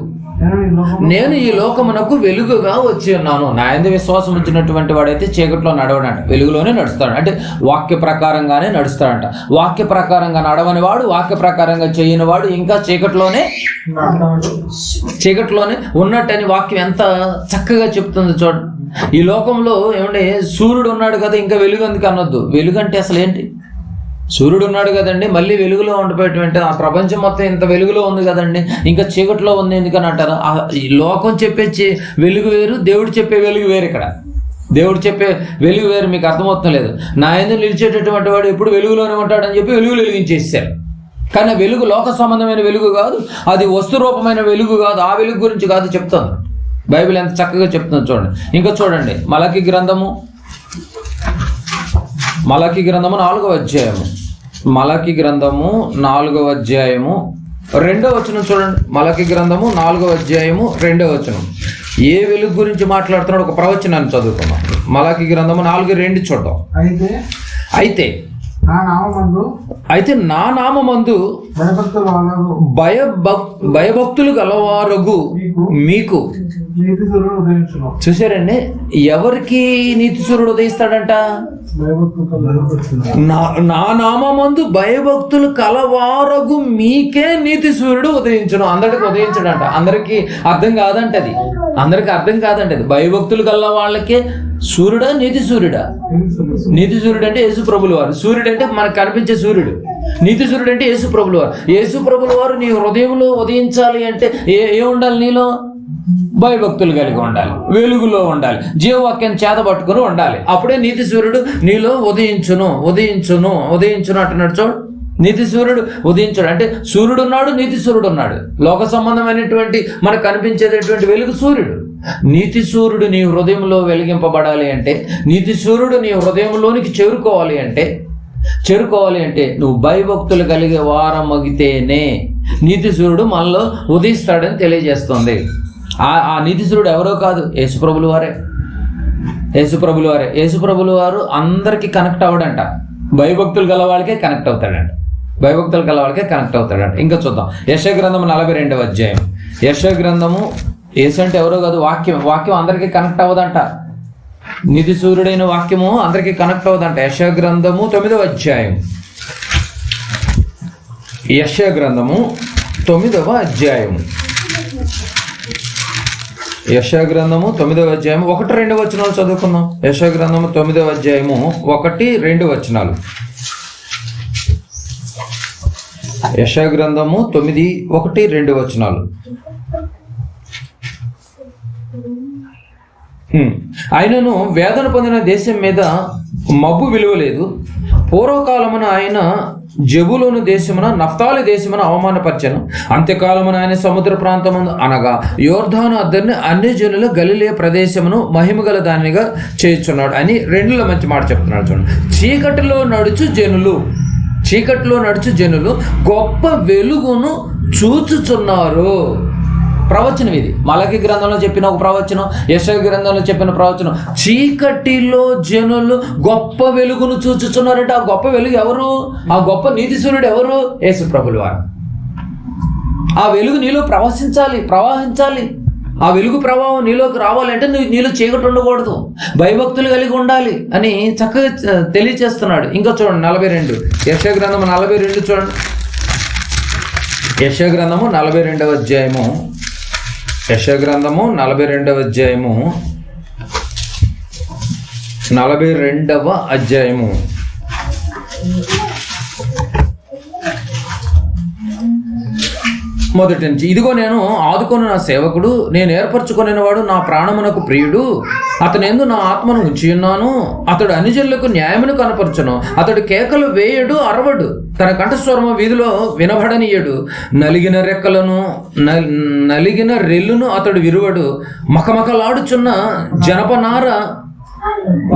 నేను ఈ లోకమునకు వెలుగుగా వచ్చి ఉన్నాను. నాయందు విశ్వాసం ఉంచినటువంటి వాడైతే చీకట్లో నడవడంట, వెలుగులోనే నడుస్తాడు. అంటే వాక్య ప్రకారంగానే నడుస్తాడంట. వాక్య ప్రకారంగా నడవని వాడు, వాక్య ప్రకారంగా చేయని వాడు ఇంకా చీకట్లోనే ఉన్నట్టని వాక్యం ఎంత చక్కగా చెప్తుంది చూడండి. ఈ లోకంలో ఏమంటే సూర్యుడు ఉన్నాడు కదా, ఇంకా వెలుగు ఎందుకు అనొద్దు. వెలుగు అంటే అసలు ఏంటి? సూర్యుడు ఉన్నాడు కదండి, మళ్ళీ వెలుగులో ఉండిపోయేటువంటి ఆ ప్రపంచం మొత్తం ఇంత వెలుగులో ఉంది కదండి, ఇంకా చీకట్లో ఉంది ఎందుకని అంటారు? ఈ లోకం చెప్పే వెలుగు వేరు, దేవుడు చెప్పే వెలుగు వేరు. ఇక్కడ దేవుడు చెప్పే వెలుగు వేరు. మీకు అర్థమవుతాం లేదు. నా యందు నిలిచేటటువంటి వాడు ఎప్పుడు వెలుగులోనే ఉంటాడని చెప్పి వెలుగులు వెలిగించేసారు. కానీ వెలుగు లోక సంబంధమైన వెలుగు కాదు, అది వస్తు రూపమైన వెలుగు కాదు. ఆ వెలుగు గురించి కాదు చెప్తాను. బైబిల్ ఎంత చక్కగా చెప్తుంది చూడండి. ఇంకా చూడండి, మలాకి గ్రంథము 4వ అధ్యాయము. మలాకి గ్రంథము 4వ అధ్యాయము 2వ వచనం చూడండి. మలాకి గ్రంథము 4వ అధ్యాయము 2వ వచనం. ఏ వెలుగు గురించి మాట్లాడుతున్నాడు? ఒక ప్రవచనాన్ని చదువుకున్నాం. మలాకి గ్రంథము 4:2 చూద్దాం. అయితే నా నామమందు భయభక్తులు గలవారగు మీకు. చూసారండి, ఎవరికి నీతి సూర్యుడు ఉదయిస్తాడంట? నా నామమందు భయభక్తులు కలవారగు మీకే నీతి సూర్యుడు ఉదయించును. అందరికి ఉదయించడంట. అందరికి అర్థం కాదంట అది. భయభక్తులు కల వాళ్ళకే సూర్యుడా? నీతి సూర్యుడా? నీతి సూర్యుడు అంటే యేసు ప్రభుల వారు. సూర్యుడు అంటే మనకు కనిపించే సూర్యుడు. నీతి సూర్యుడు అంటే యేసు ప్రభుల వారు. యేసు ప్రభుల వారు నీ హృదయంలో ఉదయించాలి అంటే ఏ ఉండాలి? నీలో భయభక్తులు కలిగి ఉండాలి, వెలుగులో ఉండాలి, జీవవాక్యాన్ని చేత పట్టుకుని ఉండాలి. అప్పుడే నీతి సూర్యుడు నీలో ఉదయించును అంటున్నాడు చూడు. నీతి సూర్యుడు ఉదయించాడు అంటే సూర్యుడు ఉన్నాడు, నీతి సూర్యుడు ఉన్నాడు. లోక సంబంధమైనటువంటి మనకు కనిపించేటటువంటి వెలుగు సూర్యుడు. నీతి సూర్యుడు నీ హృదయంలో వెలిగింపబడాలి అంటే, నీతి సూర్యుడు నీ హృదయంలోనికి చేరుకోవాలి అంటే నువ్వు భయభక్తులు కలిగే వారమగితేనే నీతి సూర్యుడు మనలో ఉదయిస్తాడని తెలియజేస్తుంది. ఆ నీతి సూర్యుడు ఎవరో కాదు, యేసుప్రభుల వారే. యేసుప్రభుల వారు అందరికీ కనెక్ట్ అవ్వడంట. భయభక్తులు గల వాళ్ళకే కనెక్ట్ అవుతాడంట. ఇంకా చూద్దాం. యెషయా గ్రంథము 42వ అధ్యాయం. యెషయా గ్రంథము, యేసు అంటే ఎవరో కాదు, వాక్యం అందరికీ కనెక్ట్ అవ్వదంట. నిధి సూర్యుడైన వాక్యము అందరికీ కనెక్ట్ అవ్వదంట. యెషయా గ్రంథము 9వ అధ్యాయం. యెషయా గ్రంథము 9వ అధ్యాయము. యెషయా గ్రంథము 9వ అధ్యాయము 1-2 వచనాలు చదువుకుందాం. యెషయా గ్రంథము 9వ అధ్యాయము 1-2 వచనాలు. యెషయా గ్రంథము 9:1-2 వచనాలు. ఆయనను వేదన పొందిన దేశం మీద మబ్బు విలువలేదు. పూర్వకాలమున ఆయన జెబూలూను దేశమున, నఫ్తాలి దేశమున అవమానపరచెను. అంత్యకాలమున ఆయన సముద్ర ప్రాంతమును అనగా యోర్దాను అద్దరిని అన్ని జనుల గలిలే ప్రదేశమును మహిమగల దానిగా చేయుచున్నాడు అని 2లో మంచి మాట చెప్తున్నాడు చూడండి. చీకటిలో నడుచు జనులు గొప్ప వెలుగును చూచుచున్నారు. ప్రవచనం ఇది. మలాకి గ్రంథంలో చెప్పిన ఒక ప్రవచనం, యెషయా గ్రంథంలో చెప్పిన ప్రవచనం. చీకటిలో జనులు గొప్ప వెలుగును చూచుచున్నారంటే ఆ గొప్ప వెలుగు ఎవరు? ఆ గొప్ప నీతి సూర్యుడు ఎవరు? యేసు ప్రభుల వారు. ఆ వెలుగు నీలో ప్రవహించాలి. ఆ వెలుగు ప్రభావం నీలోకి రావాలంటే నీలో చీకటి ఉండకూడదు, భయభక్తులు కలిగి ఉండాలి అని చక్కగా తెలియచేస్తున్నాడు. ఇంకా చూడండి 42 యెషయా గ్రంథము 42 చూడండి. యెషయా గ్రంథము 42వ అధ్యాయము. యెషయా గ్రంథము 42వ అధ్యాయము. 42వ అధ్యాయము. మొదటి నుంచి, ఇదిగో నేను ఆదుకొని నా సేవకుడు, నేను ఏర్పరచుకొనిన వాడు, నా ప్రాణమునకు ప్రియుడు, అతని యందు నా ఆత్మను ఉంచి ఉన్నాను. అతడు అన్యజనులకు న్యాయమును కనపరచును. అతడు కేకలు వేయడు, అరవడు, తన కంఠస్వరము వీధిలో వినబడనీయడు. నలిగిన రెక్కలను నలిగిన రెల్లును అతడు విరువడు. మకమకలాడుచున్న జనపనార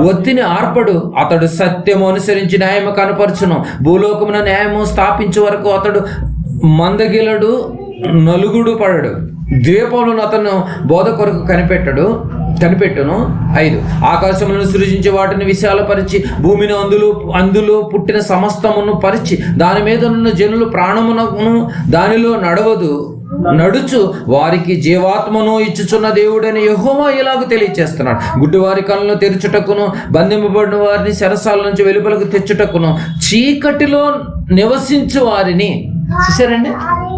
ఒత్తిని ఆర్పడు. అతడు సత్యము అనుసరించి న్యాయము కనపరచును. భూలోకమున న్యాయము స్థాపించే వరకు అతడు మందగిలడు, నలుగుడు పడడు. ద్వీపములను అతను బోధ కొరకు కనిపెట్టును. 5 ఆకాశములను సృజించి వాటిని విశాలపరిచి భూమిని అందులో పుట్టిన సమస్తమును పరిచి దాని మీద ఉన్న జనులు ప్రాణమునను దానిలో నడుచు వారికి జీవాత్మను ఇచ్చుచున్న దేవుడని యెహోవా ఇలాగ తెలియచేస్తున్నాడు. గుడ్డివారి కళ్ళను తెరుచుటకును, బంధింపబడిన వారిని చెరసాల నుంచి వెలుపలకు తెచ్చుటకును, చీకటిలో నివసించు వారిని, చూసారండి,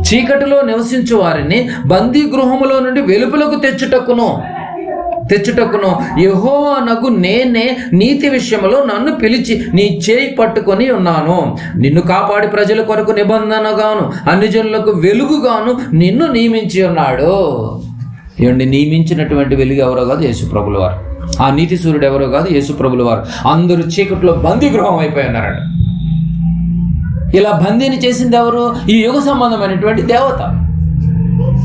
చీకటిలో నివసించు వారిని బందీ గృహములో నుండి వెలుపలకు తెచ్చుటకును యెహోవానగు నేనే నీతి విషయంలో నన్ను పిలిచి నీ చేయి పట్టుకొని ఉన్నాను. నిన్ను కాపాడి ప్రజల కొరకు నిబంధనగాను అన్ని జనులకు వెలుగుగాను నిన్ను నియమించి ఉన్నాడు. ఏమండి, నియమించినటువంటి వెలుగు ఎవరో కాదు, యేసుప్రభుల వారు. ఆ నీతి సూర్యుడు ఎవరో కాదు, యేసుప్రభుల వారు. అందరూ చీకటిలో బందీ గృహం అయిపోయి ఉన్నారట. ఇలా బందీని చేసింది ఎవరు? ఈ యుగ సంబంధమైనటువంటి దేవత.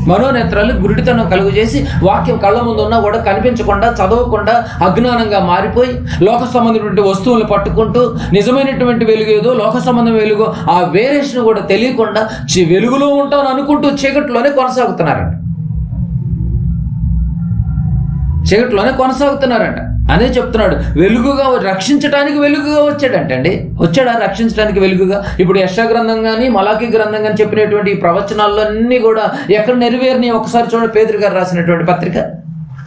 మనోనేత్రాలు గురుడితనం కలుగు చేసి వాక్యం కళ్ళ ముందు ఉన్నా కూడా కనిపించకుండా, చదవకుండా, అజ్ఞానంగా మారిపోయి లోక సంబంధమైనటువంటి వస్తువులను పట్టుకుంటూ నిజమైనటువంటి వెలుగు ఏదో, లోక సంబంధం వెలుగు, ఆ వేరియేషన్ కూడా తెలియకుండా వెలుగులో ఉంటాను అనుకుంటూ చీకటిలోనే కొనసాగుతున్నారంట. అనే చెప్తున్నాడు. వెలుగుగా రక్షించడానికి వెలుగుగా వచ్చాడా రక్షించడానికి వెలుగుగా? ఇప్పుడు యెషయా గ్రంథం కానీ మలాకీ గ్రంథం కానీ చెప్పినటువంటి ఈ ప్రవచనాల్లో అన్నీ కూడా ఎక్కడ నెరవేరిని ఒకసారి చూడండి. పేతురు గారు రాసినటువంటి పత్రిక,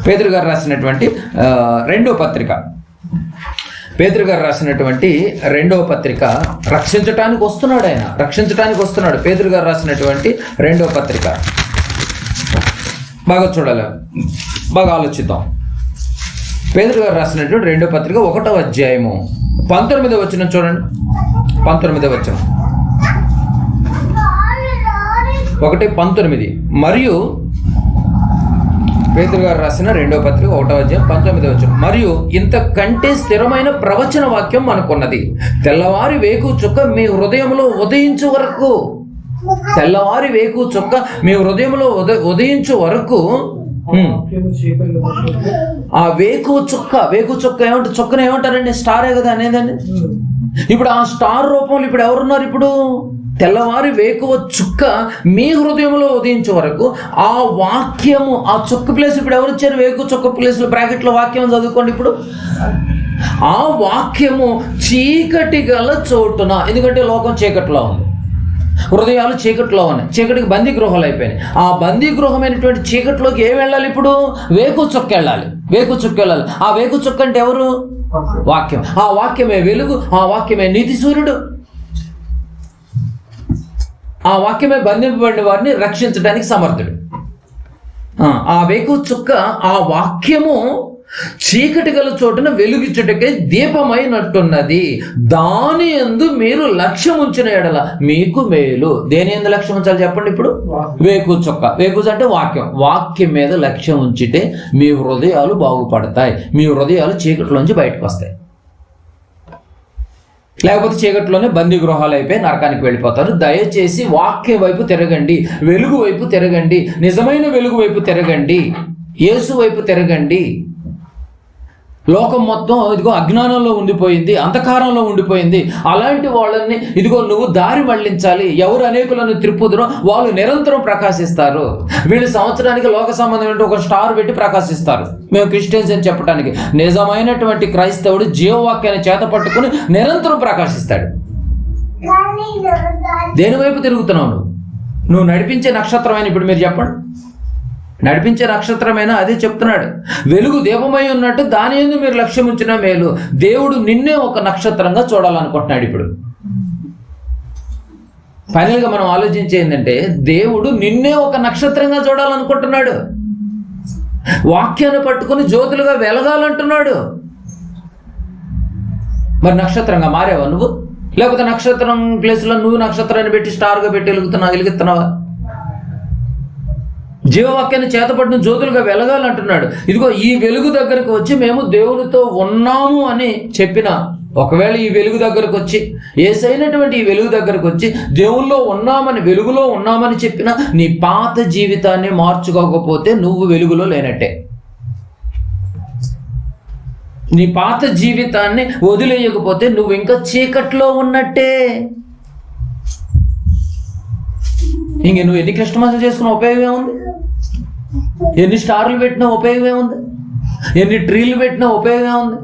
పేతురు గారు రాసినటువంటి రెండవ పత్రిక, పేతురు గారు రాసినటువంటి రెండవ పత్రిక. రక్షించటానికి వస్తున్నాడు. పేతురు గారు రాసినటువంటి రెండవ పత్రిక బాగా చూడాలి, బాగా ఆలోచిద్దాం. పేతురు గారు రాసినటువంటి రెండో పత్రిక 1వ అధ్యాయము 19వ వచనం చూడండి. 19వ వచనం 1:19. మరియు పేతురు గారు రాసిన రెండో పత్రిక 1వ అధ్యాయం 19వ వచనం. మరియు ఇంతకంటే స్థిరమైన ప్రవచన వాక్యం మనకున్నది. తెల్లవారి వేకు చుక్క మీ హృదయంలో ఉదయించు వరకు, తెల్లవారి వేకు చుక్క మీ హృదయంలో ఉదయించు వరకు. ఆ వేకు చుక్క ఏమంటారు? చుక్కను ఏమంటారండి? స్టారే కదా అనేదండి. ఇప్పుడు ఆ స్టార్ రూపంలో ఇప్పుడు ఎవరున్నారు? ఇప్పుడు తెల్లవారి వేకువ చుక్క మీ హృదయంలో ఉదయించే వరకు ఆ వాక్యము, ఆ చుక్క ప్లేస్ ఇప్పుడు ఎవరు వచ్చారు? వేకు చుక్క ప్లేస్లో బ్రాకెట్లో వాక్యం చదువుకోండి. ఇప్పుడు ఆ వాక్యము చీకటి గల చోటున, ఎందుకంటే లోకం చీకట్లో ఉంది, హృదయాలు చీకట్లో ఉన్నాయి, చీకటికి బందీ గృహాలు అయిపోయినాయి. ఆ బందీ గృహమైనటువంటి చీకట్లోకి ఏం వెళ్ళాలి? ఇప్పుడు వేకు చుక్క వెళ్ళాలి. ఆ వేకు చుక్క అంటే ఎవరు? వాక్యం. ఆ వాక్యమే వెలుగు, ఆ వాక్యమే నీతి సూర్యుడు, ఆ వాక్యమే బంధింపబడిన వారిని రక్షించడానికి సమర్థుడు. ఆ వేకు చుక్క, ఆ వాక్యము చీకటి గల చోటున వెలుగిచ్చుటకే దీపమైనట్టున్నది. దాని యందు మీరు లక్ష్యం ఉంచిన ఎడల మీకు మేలు. దేని యందు లక్ష్యం ఉంచాలి చెప్పండి? ఇప్పుడు వేకు చుక్క, వేకు అంటే వాక్యం మీద లక్ష్యం ఉంచితే మీ హృదయాలు బాగుపడతాయి, మీ హృదయాలు చీకటిలోంచి బయటకు వస్తాయి. లేకపోతే చీకటిలోనే బందీ గృహాలు అయిపోయి నరకానికి వెళ్ళిపోతారు. దయచేసి వాక్యం వైపు తిరగండి, వెలుగు వైపు తిరగండి, నిజమైన వెలుగు వైపు తిరగండి, యేసు వైపు తిరగండి. లోకం మొత్తం ఇదిగో అజ్ఞానంలో ఉండిపోయింది, అంధకారంలో ఉండిపోయింది. అలాంటి వాళ్ళని ఇదిగో నువ్వు దారి మళ్లించాలి. ఎవరు అనేకులను త్రిప్పుదురో వాళ్ళు నిరంతరం ప్రకాశిస్తారు. వీళ్ళు సంవత్సరానికి లోక సంబంధమైన ఒక స్టార్ పెట్టి ప్రకాశిస్తారు. మేము క్రిస్టియన్స్ అని చెప్పడానికి. నిజమైనటువంటి క్రైస్తవుడు జీవవాక్యాన్ని చేత పట్టుకుని నిరంతరం ప్రకాశిస్తాడు. దేని వైపు తిరుగుతున్నావు? నువ్వు నడిపించే నక్షత్రమైన ఇప్పుడు మీరు చెప్పండి, నడిపించే నక్షత్రమైనా అదే చెప్తున్నాడు. వెలుగు దీపమై ఉన్నట్టు దాని యందు మీరు లక్ష్యం ఉంచిన మేలు. దేవుడు నిన్నే ఒక నక్షత్రంగా చూడాలనుకుంటున్నాడు. ఇప్పుడు ఫైనల్గా మనం ఆలోచించేది ఏంటంటే, దేవుడు నిన్నే ఒక నక్షత్రంగా చూడాలనుకుంటున్నాడు. వాక్యాన్ని పట్టుకుని జ్యోతులుగా వెలగాలంటున్నాడు. మరి నక్షత్రంగా మారావా నువ్వు? లేకపోతే నక్షత్రం ప్లేస్లో నువ్వు నక్షత్రాన్ని పెట్టి స్టార్గా పెట్టి వెలుగుతున్నావా? జీవవాక్యాన్ని చేతపడిన జ్యోతులుగా వెలగాలంటున్నాడు. ఇదిగో ఈ వెలుగు దగ్గరకు వచ్చి మేము దేవునితో ఉన్నాము అని చెప్పిన, ఒకవేళ ఈ వెలుగు దగ్గరకు వచ్చి యేసైనటువంటి ఈ వెలుగు దగ్గరకు వచ్చి దేవుల్లో ఉన్నామని, వెలుగులో ఉన్నామని చెప్పిన నీ పాత జీవితాన్ని మార్చుకోకపోతే నువ్వు వెలుగులో లేనట్టే. నీ పాత జీవితాన్ని వదిలేయకపోతే నువ్వు ఇంకా చీకట్లో ఉన్నట్టే. ఇంక నువ్వు ఎన్ని క్రిస్టమస్లు చేసుకున్న ఉపయోగం ఏముంది? ఎన్ని స్టార్లు పెట్టినా ఉపయోగం ఏముంది? ఎన్ని ట్రీలు పెట్టినా ఉపయోగం ఏముంది?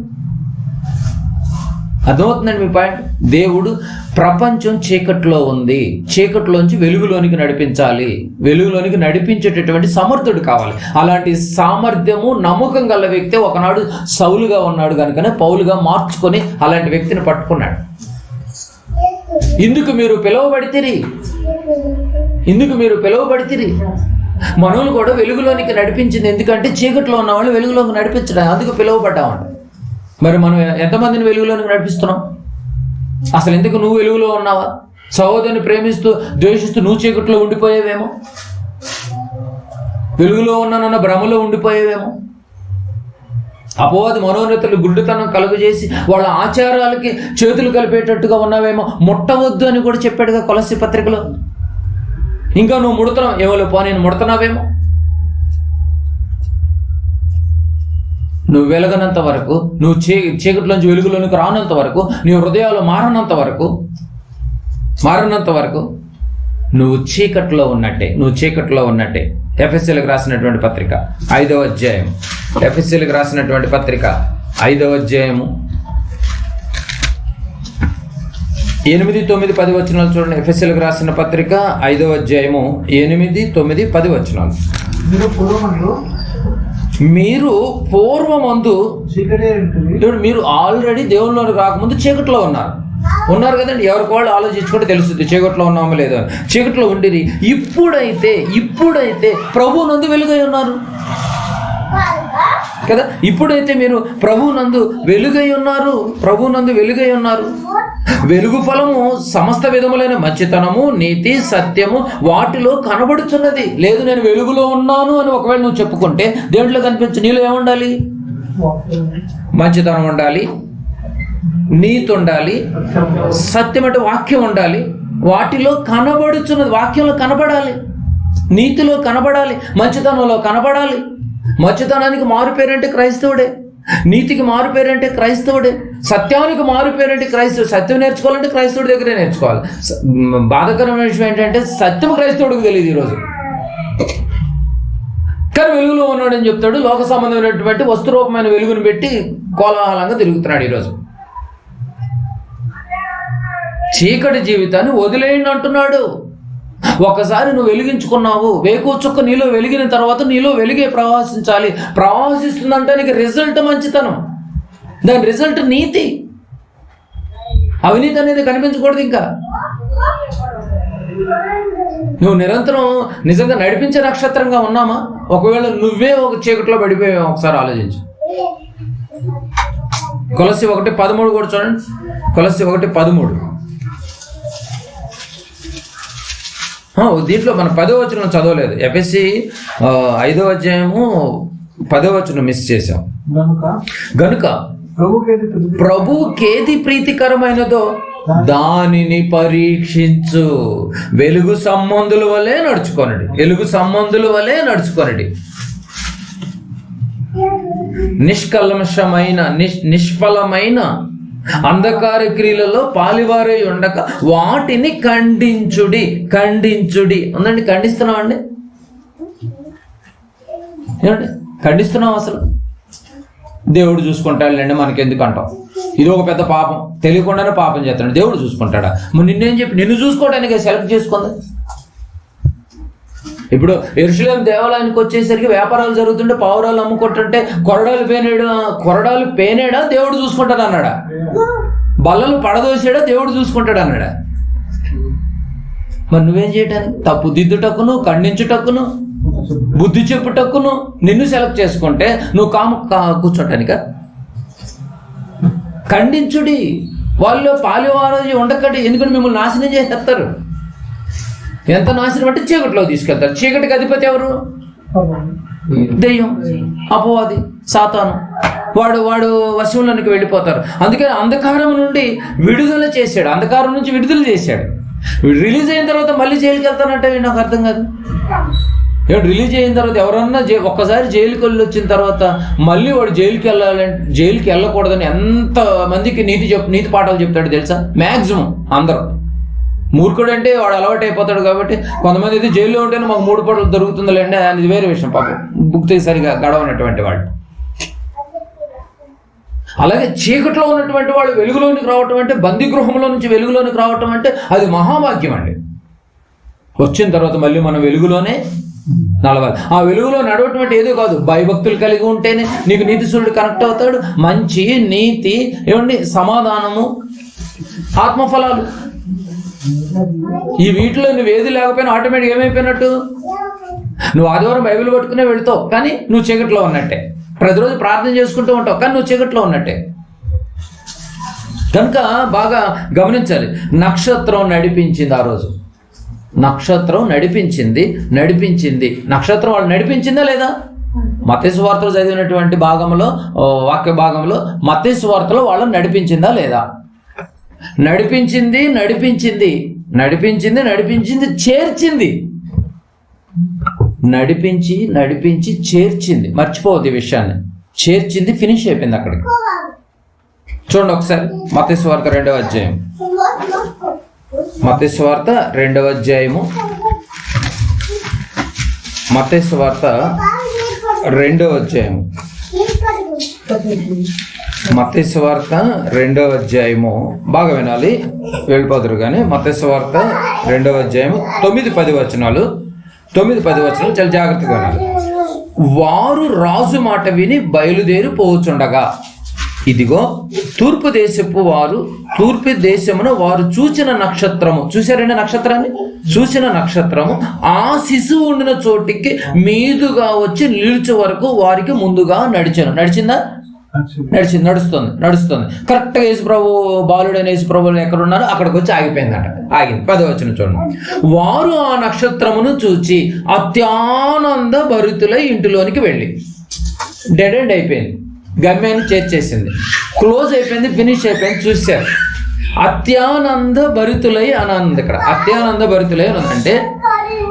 అర్థమవుతుందండి మీ పాయింట్? దేవుడు ప్రపంచం చీకట్లో ఉంది, చీకట్లోంచి వెలుగులోనికి నడిపించాలి, వెలుగులోనికి నడిపించేటటువంటి సమర్థుడు కావాలి. అలాంటి సామర్థ్యము నమ్మకం గల వ్యక్తి ఒకనాడు సౌలుగా ఉన్నాడు కనుకనే పౌలుగా మార్చుకొని అలాంటి వ్యక్తిని పట్టుకున్నాడు. ఇందుకు మీరు పిలువబడితిరి. మనవులు కూడా వెలుగులోనికి నడిపించింది. ఎందుకంటే చీకట్లో ఉన్న వాళ్ళు వెలుగులోకి నడిపించడం, అందుకు పిలువబడ్డామంట. మరి మనం ఎంతమందిని వెలుగులోనికి నడిపిస్తున్నాం? అసలు ఎందుకు నువ్వు వెలుగులో ఉన్నావా? సహోదరుని ప్రేమిస్తూ ద్వేషిస్తూ నువ్వు చీకట్లో ఉండిపోయేవేమో, వెలుగులో ఉన్నానన్న భ్రమలో ఉండిపోయేవేమో. అపవాది మనోన్నతులు గుడ్డితనం కలుగజేసి వాళ్ళ ఆచారాలకి చేతులు కలిపేటట్టుగా ఉన్నావేమో. ముట్టవద్దు అని కూడా చెప్పాడుగా కొలస్సీ పత్రికలో. ఇంకా నువ్వు ముడుతున్నావు ఏమో, నేను ముడుతున్నావేమో. నువ్వు వెలగనంత వరకు, నువ్వు చీకట్లోంచి వెలుగులోనికి రానంత వరకు, నీ హృదయాలు మారనంత వరకు నువ్వు చీకట్లో ఉన్నట్టే. ఎఫెసీలకు రాసినటువంటి పత్రిక 5వ అధ్యాయం, ఎఫెసీలకు రాసినటువంటి పత్రిక 5వ అధ్యాయము 8, 9, 10 వచనాలు చూడండి. ఎఫెసీలకు రాసిన పత్రిక 5వ అధ్యాయము 8, 9, 10 వచనాలు. మీరు పూర్వమందు మీరు ఆల్రెడీ దేవుళ్ళలోకి రాకముందు చీకట్లో ఉన్నారు కదండి. ఎవరికి వాళ్ళు ఆలోచించుకుంటే తెలుస్తుంది చీకట్లో ఉన్నామో లేదో. చీకట్లో ఉండిరి. ఇప్పుడైతే ప్రభువునందు వెలుగై ఉన్నారు కదా. ఇప్పుడైతే మీరు ప్రభువునందు వెలుగై ఉన్నారు. వెలుగు ఫలము సమస్త విధములైన మంచితనము, నీతి, సత్యము వాటిలో కనబడుతున్నది. లేదు నేను వెలుగులో ఉన్నాను అని ఒకవేళ నువ్వు చెప్పుకుంటే దేంట్లో కనిపించు? నీలో ఏముండాలి? మంచితనం ఉండాలి, నీతి ఉండాలి, సత్యం అంటే వాక్యం ఉండాలి. వాటిలో కనబడుతున్నది. వాక్యంలో కనబడాలి, నీతిలో కనబడాలి, మంచితనంలో కనబడాలి. మంచితనానికి మారు పేరంటే క్రైస్తవుడే, నీతికి మారు పేరంటే క్రైస్తవుడే, సత్యానికి మారు పేరంటే క్రైస్తవుడు. సత్యం నేర్చుకోవాలంటే క్రైస్తవుడి దగ్గరే నేర్చుకోవాలి. బాధాకరమైన విషయం ఏంటంటే సత్యం క్రైస్తవుడికి తెలియదు ఈరోజు. కానీ వెలుగులో ఉన్నాడని చెప్తాడు. లోక సంబంధమైనటువంటి వస్తురూపమైన వెలుగును పెట్టి కోలాహలంగా తిరుగుతున్నాడు ఈరోజు. చీకటి జీవితాన్ని వదిలేయండి అంటున్నాడు. ఒకసారి నువ్వు వెలిగించుకున్నావు, వేకువ చుక్క నీలో వెలిగిన తర్వాత నీలో వెలిగే ప్రవాసిస్తుందంటే నీకు రిజల్ట్ మంచితనం, దాని రిజల్ట్ నీతి. అవినీతి అనేది కనిపించకూడదు. ఇంకా నువ్వు నిరంతరం నిజంగా నడిపించే నక్షత్రంగా ఉన్నామా? ఒకవేళ నువ్వే ఒక చీకట్లో పడిపోయావు, ఒకసారి ఆలోచించు. కొలస్సీ 1:13 కూడా చూడండి. కొలస్సీ 1:13. దీంట్లో మనం 10వ వచనం చదవలేదు. ఎఫెసీ 5వ అధ్యాయము 10వ వచనం మిస్ చేసాం. గనుక ప్రభువుకేది ప్రీతికరమైనదో దానిని పరీక్షించు, వెలుగు సంబంధుల వలె నడుచుకొనడి. నిష్ఫలమైన అంధకార క్రియలలో పాలివారై ఉండక వాటిని ఖండించుడి. ఉందండి, ఖండిస్తున్నామండి. ఏమండి ఖండిస్తున్నాం? అసలు దేవుడు చూసుకుంటాడులేండి మనకెందుకు అంటాం. ఇది ఒక పెద్ద పాపం, తెలియకుండానే పాపం చేస్తాడు. దేవుడు చూసుకుంటాడా? నిన్నేం చెప్పి నిన్ను చూసుకోవడానికి సెలెక్ట్ చేసుకుంది. ఇప్పుడు యెరూషలేము దేవాలయానికి వచ్చేసరికి వ్యాపారాలు జరుగుతుంటే పావురాలు అమ్ముకుంటుంటే కొరడాలు పేనేడా దేవుడు చూసుకుంటాడు అన్నాడా? బల్లలు పడదోసాడా దేవుడు చూసుకుంటాడు అన్నాడా? మరి నువ్వేం చేయటానికి? తప్పు దిద్దుటకును, ఖండించుటకును, బుద్ధి చెప్పుటకును నిన్ను సెలెక్ట్ చేసుకుంటే నువ్వు కూర్చోటానిక? ఖండించుడి, వాళ్ళు పాలివారోజు ఉండకండి, ఎందుకంటే మిమ్మల్ని నాశనం చేసేస్తారు. ఎంత నాశనం అంటే చీకటిలో తీసుకెళ్తారు. చీకటికి అధిపతి ఎవరు? దెయ్యం, అపవాది, సాతాను. వాడు వశంలోనికి వెళ్ళిపోతారు. అందుకని అంధకారం నుండి విడుదల చేశాడు, అంధకారం నుంచి విడుదల చేశాడు. రిలీజ్ అయిన తర్వాత మళ్ళీ జైలుకి వెళ్తానంటే నాకు అర్థం కాదు. రిలీజ్ అయిన తర్వాత ఎవరన్నా ఒక్కసారి జైలుకి వెళ్ళి వచ్చిన తర్వాత మళ్ళీ వాడు జైలుకి వెళ్ళకూడదని ఎంతమందికి నీతి పాఠాలు చెప్తాడు తెలుసా? మ్యాక్సిమం అందరూ. మూర్ఖుడు అంటే వాడు అలవాటు అయిపోతాడు కాబట్టి, కొంతమంది అయితే జైల్లో ఉంటేనే మాకు 3 పూటలు దొరుకుతుందిలేండి అనేది వేరే విషయం. పాపం భుక్తి సరిగా గడవనటువంటి వాళ్ళు. అలాగే చీకట్లో ఉన్నటువంటి వాళ్ళు వెలుగులోనికి రావటం అంటే, బందీ గృహంలో నుంచి వెలుగులోనికి రావటం అంటే అది మహాభాగ్యం అండి. వచ్చిన తర్వాత మళ్ళీ మనం వెలుగులోనే నడవాలి. ఆ వెలుగులో నడవటం అంటే ఏదో కాదు, భయభక్తులు కలిగి ఉంటేనే నీకు నీతి సూర్యుడు కనెక్ట్ అవుతాడు. మంచి, నీతి, సమాధానము, ఆత్మఫలాలు, ఈ వీటిలో నువ్వు ఏది లేకపోయినా ఆటోమేటిక్ ఏమైపోయినట్టు? నువ్వు ఆదివారం బైబిల్ పట్టుకునే వెళుతావు కానీ నువ్వు చీకట్లో ఉన్నట్టే. ప్రతిరోజు ప్రార్థన చేసుకుంటూ ఉంటావు కానీ నువ్వు చీకట్లో ఉన్నట్టే. కనుక బాగా గమనించాలి. నక్షత్రం నడిపించింది ఆ రోజు. నక్షత్రం నడిపించింది. నక్షత్రం వాళ్ళు నడిపించిందా లేదా? మత్తయి సువార్తలో చదివినటువంటి భాగంలో, వాక్య భాగంలో మత్తయి సువార్తలో వాళ్ళని నడిపించిందా లేదా? నడిపించింది, చేర్చింది. నడిపించి చేర్చింది. మర్చిపోవద్దు ఈ విషయాన్ని. చేర్చింది, ఫినిష్ అయిపోయింది అక్కడికి. చూడండి ఒకసారి మత్తయి సువార్త 2వ అధ్యాయం. మత్తయి సువార్త 2వ అధ్యాయము. మత్తయి సువార్త 2వ అధ్యాయము. మత్తయి సువార్త 2వ అధ్యాయము. బాగా వినాలి, వెళ్ళిపోతారు కానీ. మత్తయి సువార్త 2వ అధ్యాయము 9-10 వచనాలు. 9-10 వచనాలు చాలా జాగ్రత్తగా వినాలి. వారు రాజు మాట విని బయలుదేరి పోవచుండగా, ఇదిగో తూర్పు దేశమున వారు చూసిన నక్షత్రము. చూశారండి నక్షత్రాన్ని? చూసిన నక్షత్రము ఆ శిశువు ఉండిన చోటికి మీదుగా వచ్చి నిలిచే వరకు వారికి ముందుగా నడుస్తుంది. కరెక్ట్గా యేసుప్రభు, బాలుడైన యేసుప్రభు ఎక్కడున్నారో అక్కడికి వచ్చి ఆగిపోయిందంట. ఆగింది. 10వ వచనం చూడండి. వారు ఆ నక్షత్రమును చూచి అత్యానంద భరితులై ఇంటిలోనికి వెళ్ళి, డెడ్ ఎండ్ అయిపోయింది, గమ్యాన్ని చేర్చేసింది, క్లోజ్ అయిపోయింది, ఫినిష్ అయిపోయింది, చూశారు. అత్యానంద భరితులై అనంద. ఇక్కడ అత్యానంద భరితులై అంటే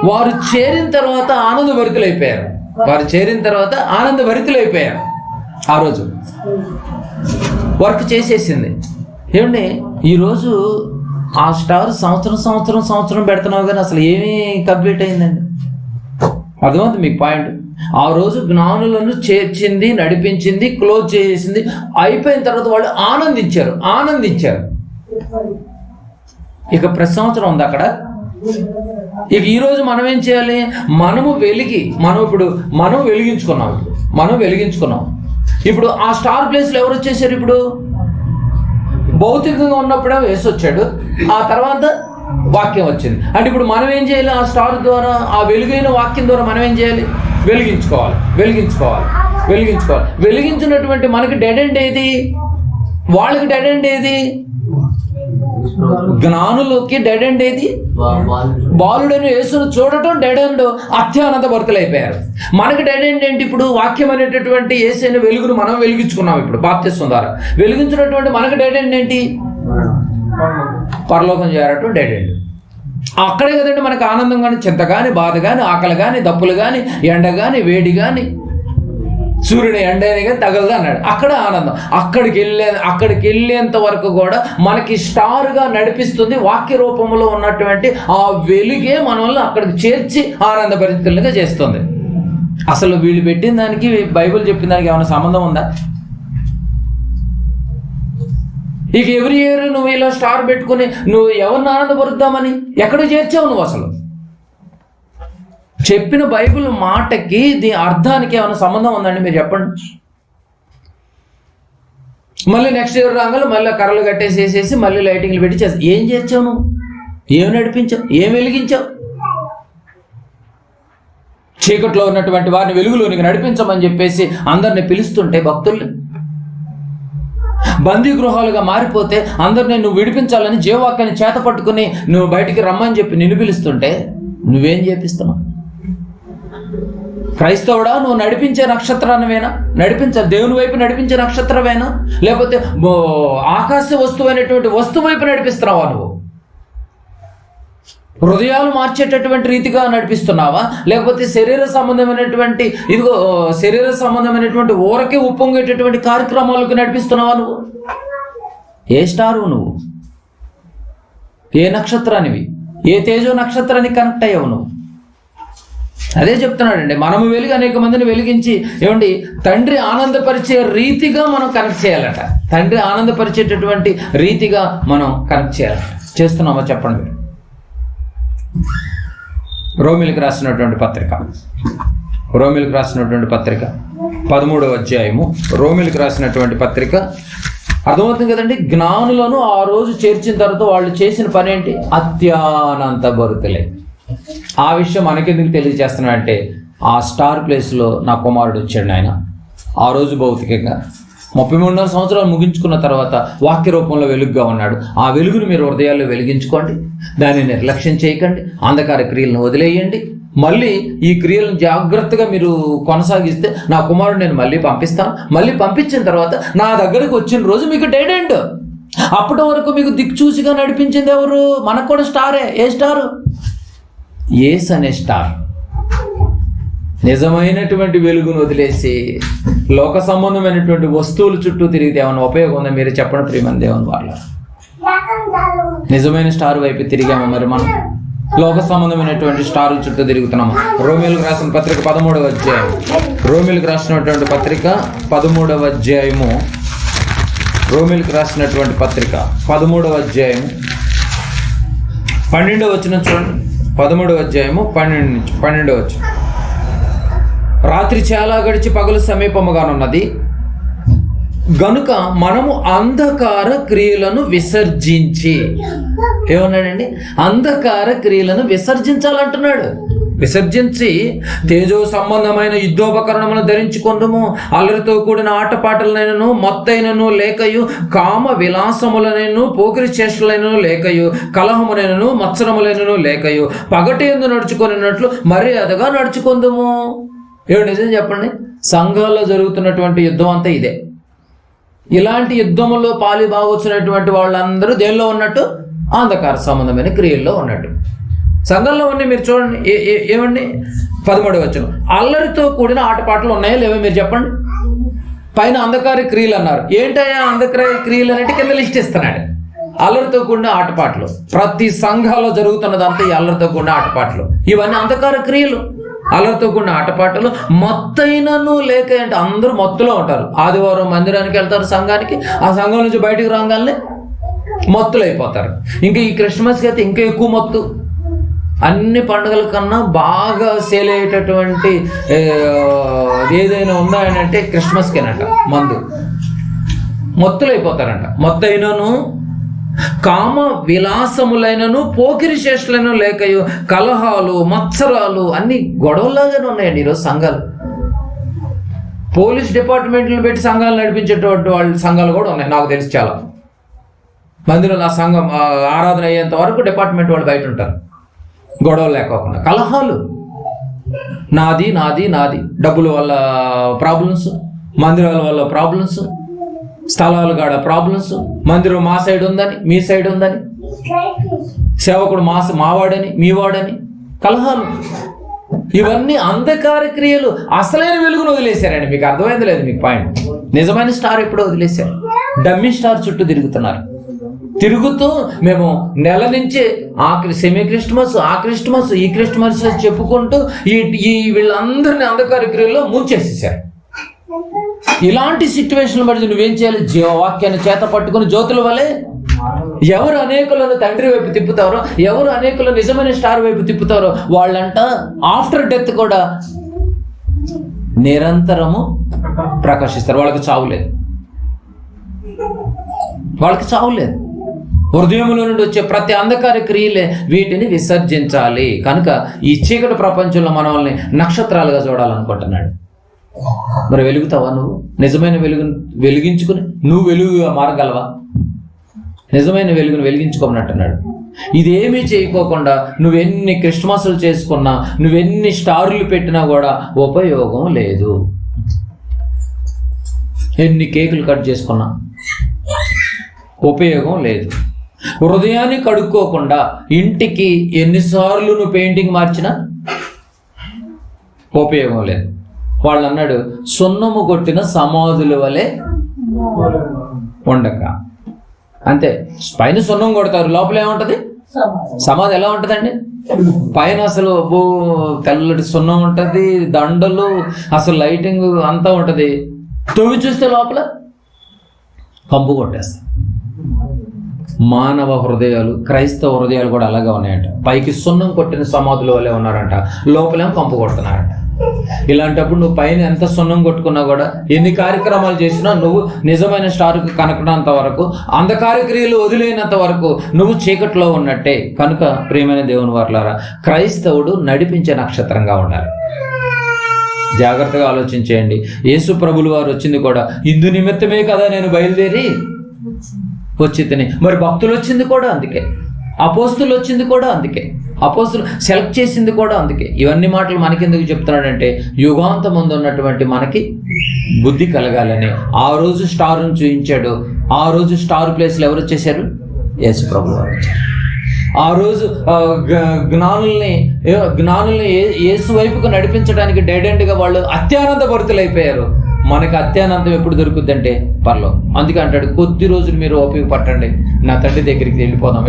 వారు చేరిన తర్వాత ఆనంద భరితులైపోయారు. ఆ రోజు వర్క్ చేసేసింది. ఏమండి, ఈరోజు ఆ స్టార్ సంవత్సరం పెడుతున్నావు కానీ అసలు ఏమీ కంప్లీట్ అయిందండి? అర్థమవుతుంది మీకు పాయింట్? ఆ రోజు జ్ఞానులను చేర్చింది, నడిపించింది, క్లోజ్ చేసింది. అయిపోయిన తర్వాత వాళ్ళు ఆనందించారు. ఇక ప్రతి సంవత్సరం ఉంది అక్కడ. ఇక ఈరోజు మనం ఏం చేయాలి? మనం వెలిగించుకున్నాం. ఇప్పుడు ఆ స్టార్ ప్లేస్లో ఎవరు వచ్చేసారు? ఇప్పుడు భౌతికంగా ఉన్నప్పుడే యేసు వచ్చాడు, ఆ తర్వాత వాక్యం వచ్చింది. అంటే ఇప్పుడు మనం ఏం చేయాలి? ఆ స్టార్ ద్వారా, ఆ వెలుగైన వాక్యం ద్వారా మనం ఏం చేయాలి? వెలిగించుకోవాలి. వెలిగించినటువంటి మనకి డెడ్ ఎండ్ ఏది? వాళ్ళకి డెడ్ ఎండ్ ఏది? జ్ఞానులకి డెడ్ ఎండ్ ఏది? బాలుడైన యేసును చూడటం డెడ్ ఎండ్. అత్యానంద భరితులైపోయారు. మనకి డెడ్ ఎండ్ ఏంటి? ఇప్పుడు వాక్యం అనేటటువంటి యేసైన వెలుగును మనం వెలిగించుకున్నాం. ఇప్పుడు బాప్తిస్మం ద్వారా వెలిగించినటువంటి మనకి డెడ్ ఎండ్ ఏంటి? పరలోకం చేరటం డెడ్ ఎండ్. అక్కడే కదండి మనకు ఆనందం కానీ, చింత కానీ, బాధ కానీ, ఆకలి కానీ, దప్పులు కానీ, ఎండ కానీ, వేడి కానీ, సూర్యుని ఎండని కానీ తగలదు అన్నాడు. అక్కడ ఆనందం. అక్కడికి వెళ్ళేంత వరకు కూడా మనకి స్టార్గా నడిపిస్తుంది వాక్య రూపంలో ఉన్నటువంటి ఆ వెలుగే మనల్ని అక్కడికి చేర్చి ఆనందభరితులుగా చేస్తుంది. అసలు వీళ్ళు పెట్టిన దానికి, బైబిల్ చెప్పిన దానికి ఏమైనా సంబంధం ఉందా? ఇక ఎవ్రీ ఇయర్ నువ్వు ఇలా స్టార్ పెట్టుకుని నువ్వు ఎవరిని ఆనందపరుద్దామని ఎక్కడ చేర్చావు నువ్వు? అసలు చెప్పిన బైబిల్ మాటకి దీని అర్థానికి ఏమైనా సంబంధం ఉందండి? మీరు చెప్పండి. మళ్ళీ నెక్స్ట్ ఇయర్ రాగానే మళ్ళీ కర్రలు కట్టేసేసేసి మళ్ళీ లైటింగ్లు పెట్టి చేస్తా. ఏం చేర్చావు నువ్వు? ఏం నడిపించావు? ఏం వెలిగించావు? చీకట్లో ఉన్నటువంటి వారిని వెలుగులోనికి నడిపించమని చెప్పేసి అందరిని పిలుస్తుంటే భక్తుల్ని, బందీ గృహాలుగా మారిపోతే అందరినీ నువ్వు విడిపించాలని జీవవాక్యాన్ని చేత పట్టుకుని నువ్వు బయటికి రమ్మని చెప్పి నిన్ను పిలుస్తుంటే నువ్వేం చేపిస్తున్నావు? క్రైస్తవుడా, నువ్వు నడిపించే నక్షత్రానివేనా? దేవుని వైపు నడిపించే నక్షత్రమేనా? లేకపోతే ఆకాశ వస్తువు అనేటువంటి వస్తువు వైపు నడిపిస్తున్నావా? నువ్వు హృదయాలు మార్చేటటువంటి రీతిగా నడిపిస్తున్నావా? లేకపోతే శరీర సంబంధమైనటువంటి ఊరకే ఉప్పొంగేటటువంటి కార్యక్రమాలకు నడిపిస్తున్నావా? నువ్వు ఏ స్టారు? నువ్వు ఏ నక్షత్రానివి? ఏ తేజో నక్షత్రానికి కనెక్ట్ అయ్యావు నువ్వు? అదే చెప్తున్నాడండి. మనము వెలుగు అనేక మందిని వెలిగించి ఏమండి తండ్రి ఆనందపరిచే రీతిగా మనం కనెక్ట్ చేయాలట. తండ్రి ఆనందపరిచేటటువంటి రీతిగా మనం కనెక్ట్ చేయాలట. చేస్తున్నామా చెప్పండి. రోమిలకు రాసినటువంటి పత్రిక 13వ అధ్యాయము. రోమిలకు రాసినటువంటి పత్రిక అర్థమవుతుంది కదండి. జ్ఞానులను ఆ రోజు చేర్చిన తర్వాత వాళ్ళు చేసిన పని ఏంటి? అత్యానంత భరితులే. ఆ విషయం మనకెందుకు తెలియజేస్తున్నాడంటే, ఆ స్టార్ ప్లేస్లో నా కుమారుడు వచ్చాడు. ఆయన ఆ రోజు భౌతికంగా 33 సంవత్సరాలు ముగించుకున్న తర్వాత వాక్య రూపంలో వెలుగుగా ఉన్నాడు. ఆ వెలుగును మీరు హృదయాల్లో వెలిగించుకోండి. దాన్ని నిర్లక్ష్యం చేయకండి. అంధకార క్రియలను వదిలేయండి. మళ్ళీ ఈ క్రియలను జాగ్రత్తగా మీరు కొనసాగిస్తే నా కుమారుడు నేను మళ్ళీ పంపిస్తాను. మళ్ళీ పంపించిన తర్వాత నా దగ్గరకు వచ్చిన రోజు మీకు డెడ్ ఎండ్. అప్పటి వరకు మీకు దిక్చూసిగా నడిపించింది ఎవరు? మనకు కూడా స్టారే. ఏ స్టారు? యేసు అనే స్టార్. నిజమైనటువంటి వెలుగును వదిలేసి లోక సంబంధమైనటువంటి వస్తువుల చుట్టూ తిరిగితే ఏమైనా ఉపయోగం ఉందా? మీరు చెప్పండి ప్రియమైన దేవుని వాళ్ళ. నిజమైన స్టార్ వైపు తిరిగాము. మరి మనం లోక సంబంధమైనటువంటి స్టారుల చుట్టూ తిరుగుతున్నాము. రోమిలకు రాసిన పత్రిక 13వ అధ్యాయం. రోమిలకు రాసినటువంటి పత్రిక 13వ అధ్యాయము. రోమిలకు రాసినటువంటి పత్రిక 13వ అధ్యాయము 12వ వచనం చూడండి. 13వ అధ్యాయము 12వ వచనం. రాత్రి చాలా గడిచి పగలు సమీపముగానున్నది గనుక మనము అంధకార క్రియలను విసర్జించి, ఏమన్నాడండి? అంధకార క్రియలను విసర్జించాలంటున్నాడు. విసర్జించి తేజో సంబంధమైన యుద్ధోపకరణములను ధరించుకొందుము. అల్లరితో కూడిన ఆటపాటలనైనను మత్తైనను లేకయు, కామ విలాసములనైనను పోకిరి చేష్టలైనను లేకయు, కలహములైనను మత్సరములైనను లేకయు, పగటి యందు నడుచుకొనినట్లు మర్యాదగా నడుచుకొందుము. ఏమి నిజం చెప్పండి. సంఘాల్లో జరుగుతున్నటువంటి యుద్ధం అంతా ఇదే. ఇలాంటి యుద్ధంలో పాలి బాగొచ్చినటువంటి వాళ్ళందరూ దేనిలో ఉన్నట్టు? అంధకార సంబంధమైన క్రియల్లో ఉన్నట్టు. సంఘంలో ఉన్నాయి. మీరు చూడండి ఏమండి 13వ వచనం. అల్లరితో కూడిన ఆటపాటలు ఉన్నాయా లేవో మీరు చెప్పండి. పైన అంధకార క్రియలు అన్నారు. ఏంటయ్యా అంధకార క్రియలు అంటే కింద లిస్ట్ ఇస్తున్నాడు. అల్లరితో కూడిన ఆటపాటలు. ప్రతి సంఘాల్లో జరుగుతున్నదంతా ఈ అల్లరితో కూడిన ఆటపాటలు. ఇవన్నీ అంధకార క్రియలు. అల్లరితో కూడిన ఆటపాటలు. మత్తైనను లేక అంటే అందరూ మత్తులో ఉంటారు. ఆదివారం మందిరానికి వెళ్తారు సంఘానికి. ఆ సంఘం నుంచి బయటికి రాగానే మత్తులు అయిపోతారు. ఇంకా ఈ క్రిస్మస్కి అయితే ఇంకా ఎక్కువ మత్తు. అన్ని పండుగల కన్నా బాగా సేల్ అయ్యేటటువంటి ఏదైనా ఉందా అని అంటే క్రిస్మస్కేనంట. మందు మత్తులు అయిపోతారంట. మత్తైనను కామ విలాసములైనను పోకిరి చేష్టలైన లేకయు, కలహాలు మత్సరాలు అన్ని గొడవలాగానే ఉన్నాయండి ఈరోజు సంఘాలు. పోలీస్ డిపార్ట్మెంట్లు పెట్టి సంఘాలు నడిపించేటువంటి వాళ్ళ సంఘాలు కూడా ఉన్నాయి నాకు తెలిసి. చాలా మందిలో ఆ సంఘం ఆరాధన అయ్యేంత వరకు డిపార్ట్మెంట్ వాళ్ళు బయట ఉంటారు. గొడవలు లేకోకుండా కలహాలు, నాది నాది నాది, డబ్బుల వల్ల ప్రాబ్లమ్స్, మందిరాల వల్ల ప్రాబ్లమ్స్, స్థలాలు కాడ ప్రాబ్లమ్స్, మందిరం మా సైడ్ ఉందని మీ సైడ్ ఉందని, సేవకుడు మావాడని మీవాడని కలహాలు. ఇవన్నీ అంధకార క్రియలు. అసలైన వెలుగును వదిలేశారండి. మీకు అర్థమైంది లేదు మీకు పాయింట్. నిజమైన స్టార్ ఎప్పుడో వదిలేశారు. డమ్మీ స్టార్ చుట్టూ తిరుగుతున్నారు. తిరుగుతూ మేము నెల నుంచి సెమీ క్రిస్మస్, ఆ క్రిస్మస్, ఈ క్రిస్మస్ చెప్పుకుంటూ ఈ వీళ్ళందరినీ అంధకార క్రియల్లో ముంచేసేసారు. ఇలాంటి సిచ్యువేషన్ బట్టి నువ్వేం చేయాలి? జీవవాక్యాన్ని చేత పట్టుకుని జ్యోతుల వలె ఎవరు అనేకులను తండ్రి వైపు తిప్పుతారో, ఎవరు అనేకులను నిజమైన స్టార్ వైపు తిప్పుతారో వాళ్ళంట ఆఫ్టర్ డెత్ కూడా నిరంతరము ప్రకాశిస్తారు. వాళ్ళకి చావులేదు, వాళ్ళకి చావులేదు. హృదయంలో నుండి వచ్చే ప్రతి అంధకార క్రియలే వీటిని విసర్జించాలి. కనుక ఈ చీకటి ప్రపంచంలో మనల్ని నక్షత్రాలుగా చూడాలనుకుంటున్నాడు. మరి వెలుగుతావా? నువ్వు నిజమైన వెలిగించుకుని నువ్వు వెలుగుగా మారగలవా? నిజమైన వెలుగును వెలిగించుకోమన్నట్టున్నాడు. ఇదేమీ చేయకోకుండా నువ్వెన్ని క్రిస్మస్లు చేసుకున్నా, నువ్వెన్ని స్టార్లు పెట్టినా కూడా ఉపయోగం లేదు. ఎన్ని కేకులు కట్ చేసుకున్నా ఉపయోగం లేదు. హృదయాన్ని కడుక్కోకుండా ఇంటికి ఎన్నిసార్లు నువ్వు పెయింటింగ్ మార్చినా ఉపయోగం లేదు. వాళ్ళు అన్నాడు, సున్నము కొట్టిన సమాధుల వలె ఉండక. అంతే, పైన సున్నం కొడతారు, లోపల ఏముంటది? సమాధి. ఎలా ఉంటుందండి? పైన అసలు తెల్లటి సున్నం ఉంటుంది, దండలు, అసలు లైటింగ్ అంతా ఉంటుంది. తొవ్వి చూస్తే లోపల కంపు కొట్టేస్తాయి. మానవ హృదయాలు, క్రైస్తవ హృదయాలు కూడా అలాగే ఉన్నాయంట. పైకి సున్నం కొట్టిన సమాధుల వల్లే ఉన్నారంట, లోపలేమో కంపు కొడుతున్నారంట. ఇలాంటప్పుడు నువ్వు పైన ఎంత సున్నం కొట్టుకున్నా కూడా, ఎన్ని కార్యక్రమాలు చేసినా నువ్వు నిజమైన స్టార్కు కనకనంత వరకు, అంధకార క్రియలు వదిలేనంత వరకు నువ్వు చీకట్లో ఉన్నట్టే. కనుక ప్రియమైన దేవుని వారలారా, క్రైస్తవుడు నడిపించే నక్షత్రంగా ఉండాలి. జాగ్రత్తగా ఆలోచించేయండి. యేసు ప్రభులు వారు వచ్చింది కూడా ఇందు నిమిత్తమే కదా నేను బయలుదేరి వచ్చి తిని. మరి భక్తులు వచ్చింది కూడా అందుకే, అపోస్తులు వచ్చింది కూడా అందుకే, అపోస్తులు సెలెక్ట్ చేసింది కూడా అందుకే. ఇవన్నీ మాటలు మనకెందుకు చెప్తున్నాడంటే, యుగాంతం ముందు ఉన్నటువంటి మనకి బుద్ధి కలగాలని. ఆ రోజు స్టార్ను చూపించాడు. ఆ రోజు స్టార్ ప్లేస్లో ఎవరు వచ్చేసారు? యేసు ప్రభువు వారు వచ్చారు. ఆ రోజు జ్ఞానుల్ని యేసు వైపుకు నడిపించడానికి డెడ్ ఎండ్గా వాళ్ళు అత్యానంద భరితులైపోయారు. మనకి అత్యానందం ఎప్పుడు దొరుకుద్దంటే పరలో. అందుకే అంటాడు, కొద్ది రోజులు మీరు ఓపిక పట్టండి, నా తండ్రి దగ్గరికి వెళ్ళిపోదాం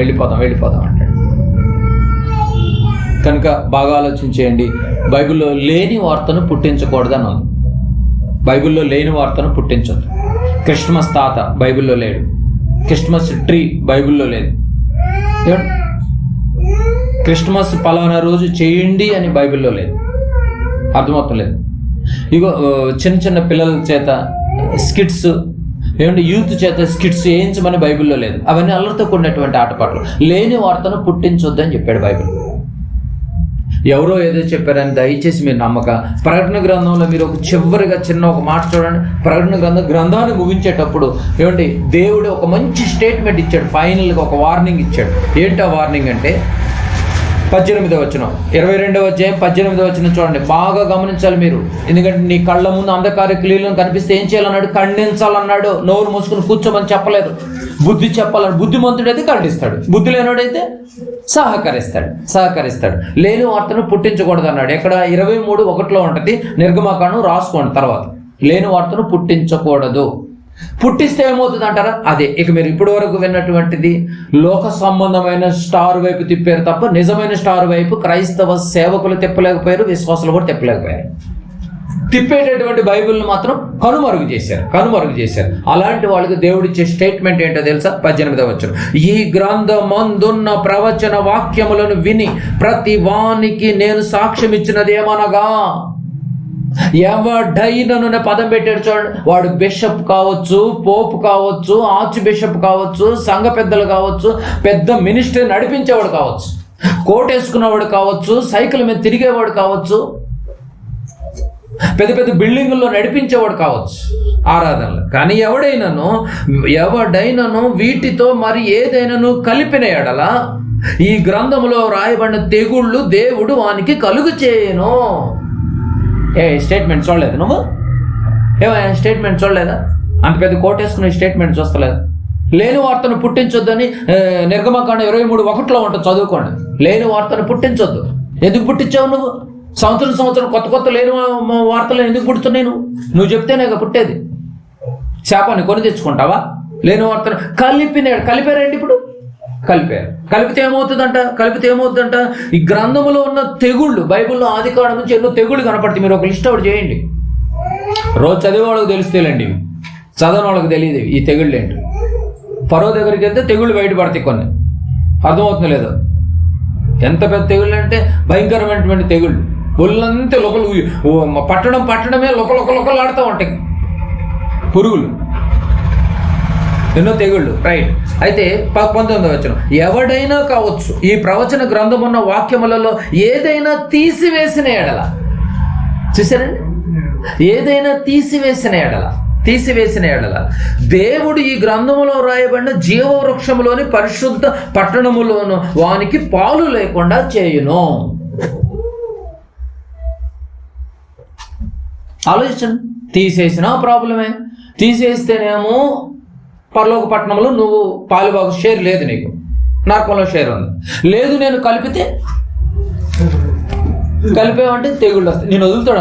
అంటాడు. కనుక బాగా ఆలోచించేయండి. బైబిల్లో లేని వార్తను పుట్టించకూడదని ఉంది. బైబిల్లో లేని వార్తను పుట్టించొద్దు. క్రిస్మస్ తాత బైబిల్లో లేడు, క్రిస్మస్ ట్రీ బైబిల్లో లేదు, క్రిస్మస్ పలానా రోజు చేయండి అని బైబిల్లో లేదు. అర్థమవుతలేదు. ఇగో చిన్న పిల్లల చేత స్కిట్స్, యూత్ చేత స్కిట్స్ వేయించమని బైబిల్లో లేదు. అవన్నీ అల్లరితో కూడినటువంటి ఆటపాటలు. లేని వార్తను పుట్టించొద్దు అని చెప్పాడు బైబిల్. ఎవరో ఏదో చెప్పారని దయచేసి మీరు నమ్మక. ప్రకటన గ్రంథంలో మీరు ఒక చివరిగా ఒక మాట చూడండి. ప్రకటన గ్రంథాన్ని ముగించేటప్పుడు దేవుడు ఒక మంచి స్టేట్మెంట్ ఇచ్చాడు. ఫైనల్గా ఒక వార్నింగ్ ఇచ్చాడు. ఏంటో వార్నింగ్ అంటే 18వ వచనం, 22వ అధ్యాయం 18వ వచనం చూడండి. బాగా గమనించాలి మీరు. ఎందుకంటే నీ కళ్ళ ముందు అంధకార క్రియలను కనిపిస్తే ఏం చేయాలన్నాడు? ఖండించాలన్నాడు. నోరు మూసుకుని కూర్చోమని చెప్పలేదు. బుద్ధి చెప్పాలని. బుద్ధిమంతుడైతే ఖండిస్తాడు, బుద్ధి లేనివాడైతే సహకరిస్తాడు. లేని వార్తను పుట్టించకూడదు అన్నాడు. ఎక్కడ? 23:1 ఉంటుంది. నిర్గమకాండం రాసుకోండి తర్వాత. లేని వార్తను పుట్టించకూడదు. పుట్టిస్తే ఏమవుతుంది అంటారా? అదే ఇక మీరు ఇప్పటి వరకు విన్నటువంటిది. లోక సంబంధమైన స్టార్ వైపు తిప్పారు తప్ప నిజమైన స్టార్ వైపు క్రైస్తవ సేవకులు తిప్పలేకపోయారు, విశ్వాసులు కూడా తిప్పలేకపోయారు. తిప్పేటటువంటి బైబిల్ని మాత్రం కనుమరుగు చేశారు. అలాంటి వాళ్ళకి దేవుడిచ్చే స్టేట్మెంట్ ఏంటో తెలుసా? 18వ వచనం, ఈ గ్రంథమందున్న ప్రవచన వాక్యములను విని ప్రతి వానికి నేను సాక్ష్యం ఇచ్చినది ఏమనగా. ఎవడైనను పదం పెట్టాడు చూడండి. వాడు బిషప్ కావచ్చు, పోపు కావచ్చు, ఆర్చ్ బిషప్ కావచ్చు, సంఘ పెద్దలు కావచ్చు, పెద్ద మినిస్ట్రీ నడిపించేవాడు కావచ్చు, కోట్ వేసుకున్నవాడు కావచ్చు, సైకిల్ మీద తిరిగేవాడు కావచ్చు, పెద్ద పెద్ద బిల్డింగుల్లో నడిపించేవాడు కావచ్చు ఆరాధనలు. కానీ ఎవడైనను వీటితో మరి ఏదైనాను కలిపిన ఎడల ఈ గ్రంథములో రాయబడిన తెగుళ్ళు దేవుడు వానికి కలుగు చేయను. స్టేట్మెంట్ చూడలేదు నువ్వు? స్టేట్మెంట్ చూడలేదా? అంత పెద్ద కోట్ వేసుకునే స్టేట్మెంట్ చూస్తలేదు. లేని వార్తను పుట్టించొద్దని నిర్గమకాండం 23:1 ఉంటుంది, చదువుకోండి. లేని వార్తను పుట్టించొద్దు. ఎందుకు పుట్టించావు నువ్వు? సంవత్సరం కొత్త లేని వార్తలు ఎందుకు పుడుతున్నాయి? నువ్వు చెప్తేనే పుట్టేది. శాపాన్ని కొని తెచ్చుకుంటావా? లేని వార్తను కలిపారండి. ఇప్పుడు కలిపితే ఏమవుతుందంట? ఈ గ్రంథములో ఉన్న తెగుళ్ళు, బైబిల్లో ఆదికాండం నుంచి ఎన్నో తెగుళ్ళు కనపడతాయి. మీరు ఒక లిస్ట్ అవుట్ చేయండి. రోజు చదివే వాళ్ళకి తెలుస్తేలేండి, చదవని వాళ్ళకి తెలియదు ఈ తెగుళ్ళు ఏంటి. ఫరో దగ్గరికి వెళ్తే తెగుళ్ళు బయటపడతాయి కొన్ని. అర్థమవుతుంది లేదు? ఎంత పెద్ద తెగుళ్ళు అంటే భయంకరమైనటువంటి తెగుళ్ళు. ఒళ్ళంతా పట్టడమే లొకలాడుతూ ఉంటాయి పురుగులు, ఎన్నో తెగుళ్ళు. రైట్. అయితే 19వ వచనం, ఎవడైనా కావచ్చు ఈ ప్రవచన గ్రంథం ఉన్న వాక్యములలో ఏదైనా తీసివేసిన ఎడల, చూసారండి, ఏదైనా తీసివేసిన ఎడల దేవుడు ఈ గ్రంథములో రాయబడిన జీవవృక్షములోని పరిశుద్ధ పట్టణములోను వానికి పాలు లేకుండా చేయును. ఆలోచించండి. తీసేసినా ప్రాబ్లమే. తీసేస్తేనేమో పరలోక పట్టణంలో నువ్వు పాలుబాగు షేర్ లేదు, నీకు నరకంలో షేర్ ఉంది. లేదు నేను కలిపేవంటే తెగుళ్ళు వస్తాయి. నేను వదులుతాడు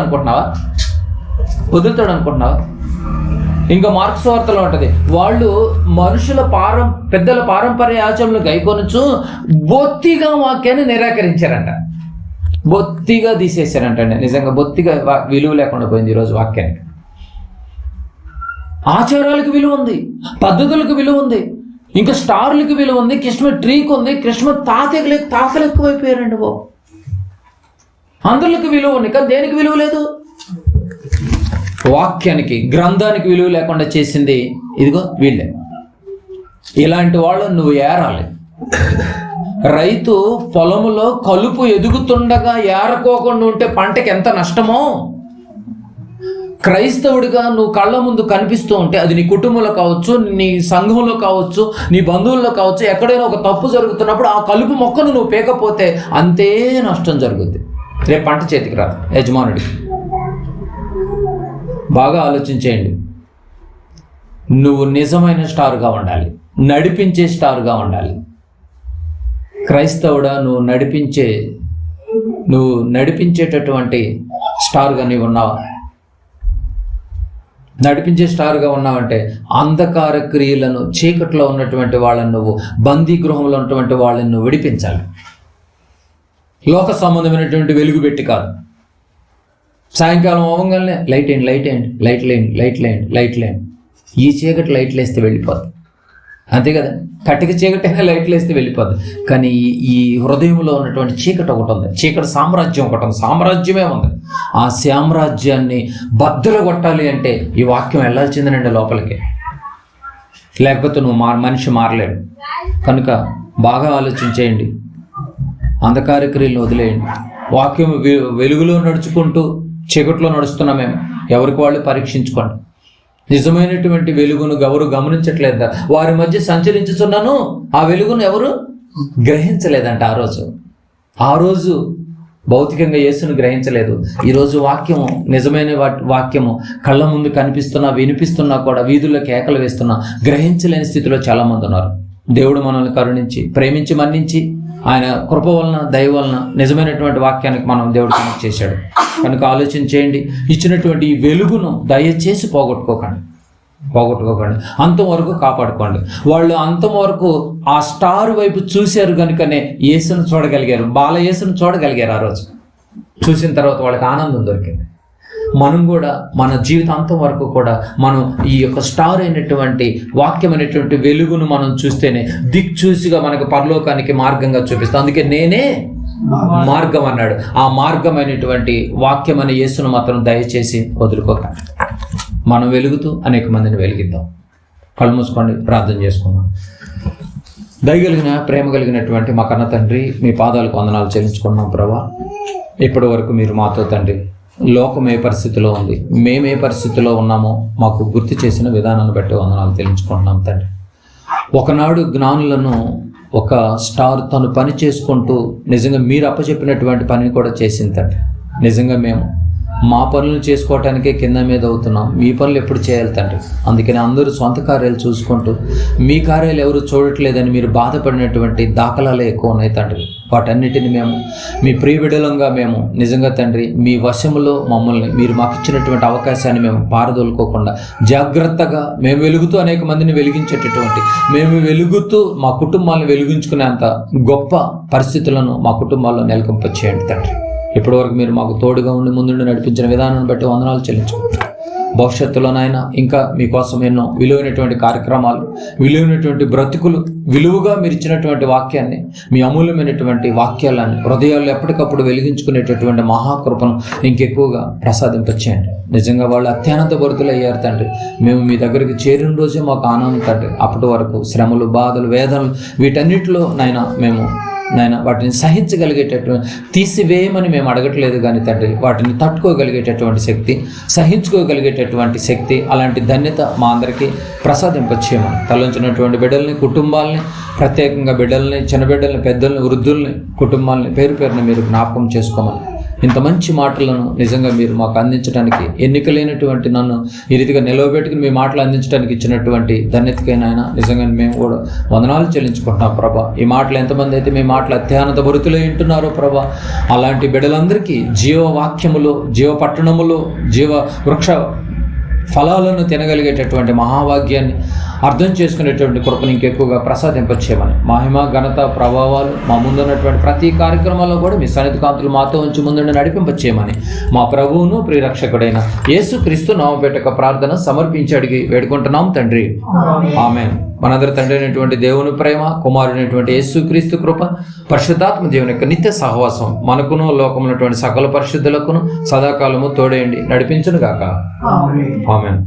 అనుకుంటున్నావా? ఇంకా మార్క్స్ వార్తలో ఉంటుంది, వాళ్ళు మనుషుల పెద్దల పారంపర్య ఆచరణలు గైకొనొచ్చు బొత్తిగా వాక్యాన్ని నిరాకరించారంట. బొత్తిగా తీసేశారంటండి. నిజంగా బొత్తిగా విలువ లేకుండా పోయింది ఈరోజు వాక్యానికి. ఆచారాలకు విలువ ఉంది, పద్ధతులకు విలువ ఉంది, ఇంకా స్టార్లకు విలువ ఉంది, క్రిస్మస్ ట్రీకి ఉంది, క్రిస్మస్ తాతలు ఎక్కువైపోయారండి బాబు. అందరికి విలువ ఉంది, కానీ దేనికి విలువ లేదు? వాక్యానికి, గ్రంథానికి విలువ లేకుండా చేసింది ఇదిగో వీళ్ళే. ఇలాంటి వాళ్ళని నువ్వు ఏరాలి. రైతు పొలములో కలుపు ఎదుగుతుండగా ఏరకోకుండా ఉంటే పంటకి ఎంత నష్టమో, క్రైస్తవుడిగా నువ్వు కళ్ళ ముందు కనిపిస్తూ ఉంటే, అది నీ కుటుంబంలో కావచ్చు, నీ సంఘంలో కావచ్చు, నీ బంధువుల్లో కావచ్చు, ఎక్కడైనా ఒక తప్పు జరుగుతున్నప్పుడు ఆ కలుపు మొక్కను నువ్వు పేకపోతే అంతే నష్టం జరుగుద్ది. రేపు పంట చేతికి రాదు యజమానుడికి. బాగా ఆలోచించేయండి. నువ్వు నిజమైన స్టార్గా ఉండాలి, నడిపించే స్టార్గా ఉండాలి. క్రైస్తవుడా, నువ్వు నడిపించేటటువంటి స్టార్గా నీవు ఉన్నావా? నడిపించే స్టార్గా ఉన్నావంటే అంధకార క్రియలను, చీకట్లో ఉన్నటువంటి వాళ్ళని, నువ్వు బందీ గృహంలో ఉన్నటువంటి వాళ్ళని నువ్వు విడిపించాలి. లోక సంబంధమైనటువంటి వెలుగు పెట్టి కాదు. సాయంకాలం అవ్వగానే లైట్ లేండి. ఈ చీకటి లైట్లు వేస్తే వెళ్ళిపోద్ది, అంతే కదా. కట్టిక చీకటైనా లైట్లు వేస్తే వెళ్ళిపోద్ది. కానీ ఈ హృదయంలో ఉన్నటువంటి చీకటి ఒకటి ఉంది, చీకటి సామ్రాజ్యం ఒకటి ఉంది, సామ్రాజ్యమే ఉంది. ఆ సామ్రాజ్యాన్ని బద్దలు కొట్టాలి అంటే ఈ వాక్యం వెళ్ళాల్సిందేనండి లోపలికి, లేకపోతే నువ్వు మనిషి మారలేడు. కనుక బాగా ఆలోచించేయండి. అంధకార క్రియలను వదిలేయండి. వాక్యం వెలుగులో నడుచుకుంటూ చీకట్లో నడుస్తున్నామేమో, ఎవరికి వాళ్ళు పరీక్షించుకోండి. నిజమైనటువంటి వెలుగును ఎవరు గమనించట్లేదా? వారి మధ్య సంచరించుతున్నాను, ఆ వెలుగును ఎవరు గ్రహించలేదంట. ఆ రోజు భౌతికంగా యేసును గ్రహించలేదు. ఈరోజు వాక్యము, నిజమైన వాక్యము కళ్ళ ముందు కనిపిస్తున్నా, వినిపిస్తున్నా కూడా, వీధుల్లో కేకలు వేస్తున్నా గ్రహించలేని స్థితిలో చాలామంది ఉన్నారు. దేవుడు మనల్ని కరుణించి, ప్రేమించి, మన్నించి, ఆయన కృప వలన, దయ వలన నిజమైనటువంటి వాక్యానికి మనం దేవుడు కనెక్ట్ చేశాడు. కనుక ఆలోచన చేయండి. ఇచ్చినటువంటి ఈ వెలుగును దయచేసి పోగొట్టుకోకండి. అంతవరకు కాపాడుకోండి. వాళ్ళు అంతవరకు ఆ స్టార్ వైపు చూశారు కనుకనే యేసును చూడగలిగారు, బాల యేసును చూడగలిగారు. ఆ రోజు చూసిన తర్వాత వాళ్ళకి ఆనందం దొరికింది. మనం కూడా మన జీవితాంతం వరకు కూడా మనం ఈ యొక్క స్టార్ అయినటువంటి వాక్యం అనేటువంటి వెలుగును మనం చూస్తేనే దిక్చూసిగా మనకు పరలోకానికి మార్గంగా చూపిస్తాం. అందుకే నేనే మార్గం అన్నాడు. ఆ మార్గమైనటువంటి వాక్యం అనే యేసును మాత్రం దయచేసి వదులుకోక మనం వెలుగుతూ అనేక మందిని వెలిగిద్దాం. కళ్ళు మూసుకోండి, ప్రార్థన చేసుకుందాం. దయగలిగిన, ప్రేమ కలిగినటువంటి మా కన్న తండ్రి, మీ పాదాలకు వందనాలు చెల్లించుకున్నాం ప్రభా. ఇప్పటి వరకు మీరు మాతో తండ్రి, లోకం ఏ పరిస్థితిలో ఉంది, మేము ఏ పరిస్థితిలో ఉన్నామో మాకు గుర్తు చేసిన విధానాన్ని బట్టి వందనాలు తెలుసుకుంటున్నాం తండ్రి. ఒకనాడు జ్ఞానులను ఒక స్టార్ తను పని చేసుకుంటూ నిజంగా మీరు అప్పచెప్పినటువంటి పనిని కూడా చేసింది తండ్రి. నిజంగా మేము మా పనులు చేసుకోవటానికే కింద మీద అవుతున్నాం, మీ పనులు ఎప్పుడు చేయాలి తండ్రి. అందుకని అందరూ సొంత కార్యాలు చూసుకుంటూ మీ కార్యాలు ఎవరు చూడట్లేదని మీరు బాధపడినటువంటి దాఖలాలే ఎక్కువ ఉన్నాయి తండ్రి. వాటన్నిటిని మేము మీ ప్రియబిడలంగా మేము నిజంగా తండ్రి మీ వశములో మమ్మల్ని మీరు మాకు ఇచ్చినటువంటి అవకాశాన్ని మేము పారదోలుకోకుండా జాగ్రత్తగా మేము వెలుగుతూ అనేక మందిని వెలిగించేటటువంటి, మేము వెలుగుతూ మా కుటుంబాలను వెలిగించుకునేంత గొప్ప పరిస్థితులను మా కుటుంబాల్లో నెలకొంపచేయండి తండ్రి. ఇప్పటివరకు మీరు మాకు తోడుగా ఉండి ముందుండి నడిపించిన విధానాన్ని బట్టి వందనాలు చెల్లించుకుంటాం. భవిష్యత్తులోనైనా ఇంకా మీకోసం ఎన్నో విలువైనటువంటి కార్యక్రమాలు, విలువైనటువంటి బ్రతుకులు, విలువగా మీరు ఇచ్చినటువంటి వాక్యాన్ని, మీ అమూల్యమైనటువంటి వాక్యాలని హృదయాల్లో ఎప్పటికప్పుడు వెలిగించుకునేటటువంటి మహాకృపను ఇంకెక్కువగా ప్రసాదింపచేయండి. నిజంగా వాళ్ళు అత్యానంత భరితులు అయ్యారు తండ్రి. మేము మీ దగ్గరికి చేరిన రోజే మాకు ఆనందం తండ్రి. అప్పటి వరకు శ్రమలు, బాధలు, వేదనలు వీటన్నిటిలో నాయన వాటిని సహించగలిగేటటువంటి, తీసివేయమని మేము అడగట్లేదు కానీ తండ్రి, వాటిని తట్టుకోగలిగేటటువంటి శక్తి, సహించుకోగలిగేటటువంటి శక్తి, అలాంటి ధన్యత మా అందరికీ ప్రసాదింపచేయమని, తలంచినటువంటి బిడ్డల్ని, కుటుంబాలని, ప్రత్యేకంగా బిడ్డల్ని, చిన్న బిడ్డల్ని, పెద్దల్ని, వృద్ధుల్ని, కుటుంబాలని పేరు పేరున మీరు జ్ఞాపకం చేసుకోమని, ఇంత మంచి మాటలను నిజంగా మీరు మాకు అందించడానికి, ఎన్నికలేనటువంటి నన్ను ఈ రీతిగా నిలవబెట్టుకుని మీ మాటలు అందించడానికి ఇచ్చినటువంటి ధన్యతకైనా నిజంగా మేము కూడా వందనాలు చెల్లించుకుంటున్నాం ప్రభా. ఈ మాటలు ఎంతమంది అయితే మీ మాటలు అత్యానంత భరితులై వింటున్నారో ప్రభా, అలాంటి బిడ్డలందరికీ జీవవాక్యములు, జీవ పట్టణములు, జీవ వృక్ష ఫలాలను తినగలిగేటటువంటి మహాభాగ్యాన్ని అర్థం చేసుకునేటువంటి కృపను ఇంకెక్కువగా ప్రసాదింపచేయమని, మహిమ, ఘనత, ప్రభావాలు మా ముందున్నటువంటి ప్రతి కార్యక్రమాల్లో కూడా మీ సన్నిధి కాంతులు మాతో ఉంచి ముందుండి నడిపింపచేయమని మా ప్రభువును ప్రియరక్షకుడైన యేసుక్రీస్తు నామపేట ప్రార్థన సమర్పించి అడిగి వేడుకుంటున్నాం తండ్రి, ఆమేన్. మనందరి తండ్రి అయినటువంటి దేవుని ప్రేమ, కుమారుడైనటువంటి యేసుక్రీస్తు కృప, పరిశుద్ధాత్మ దేవుని యొక్క నిత్య సహవాసం మనకును లోకమున్నటువంటి సకల పరిశుద్ధులకును సదాకాలము తోడేయండి, నడిపించును గాక. ఆమేన్.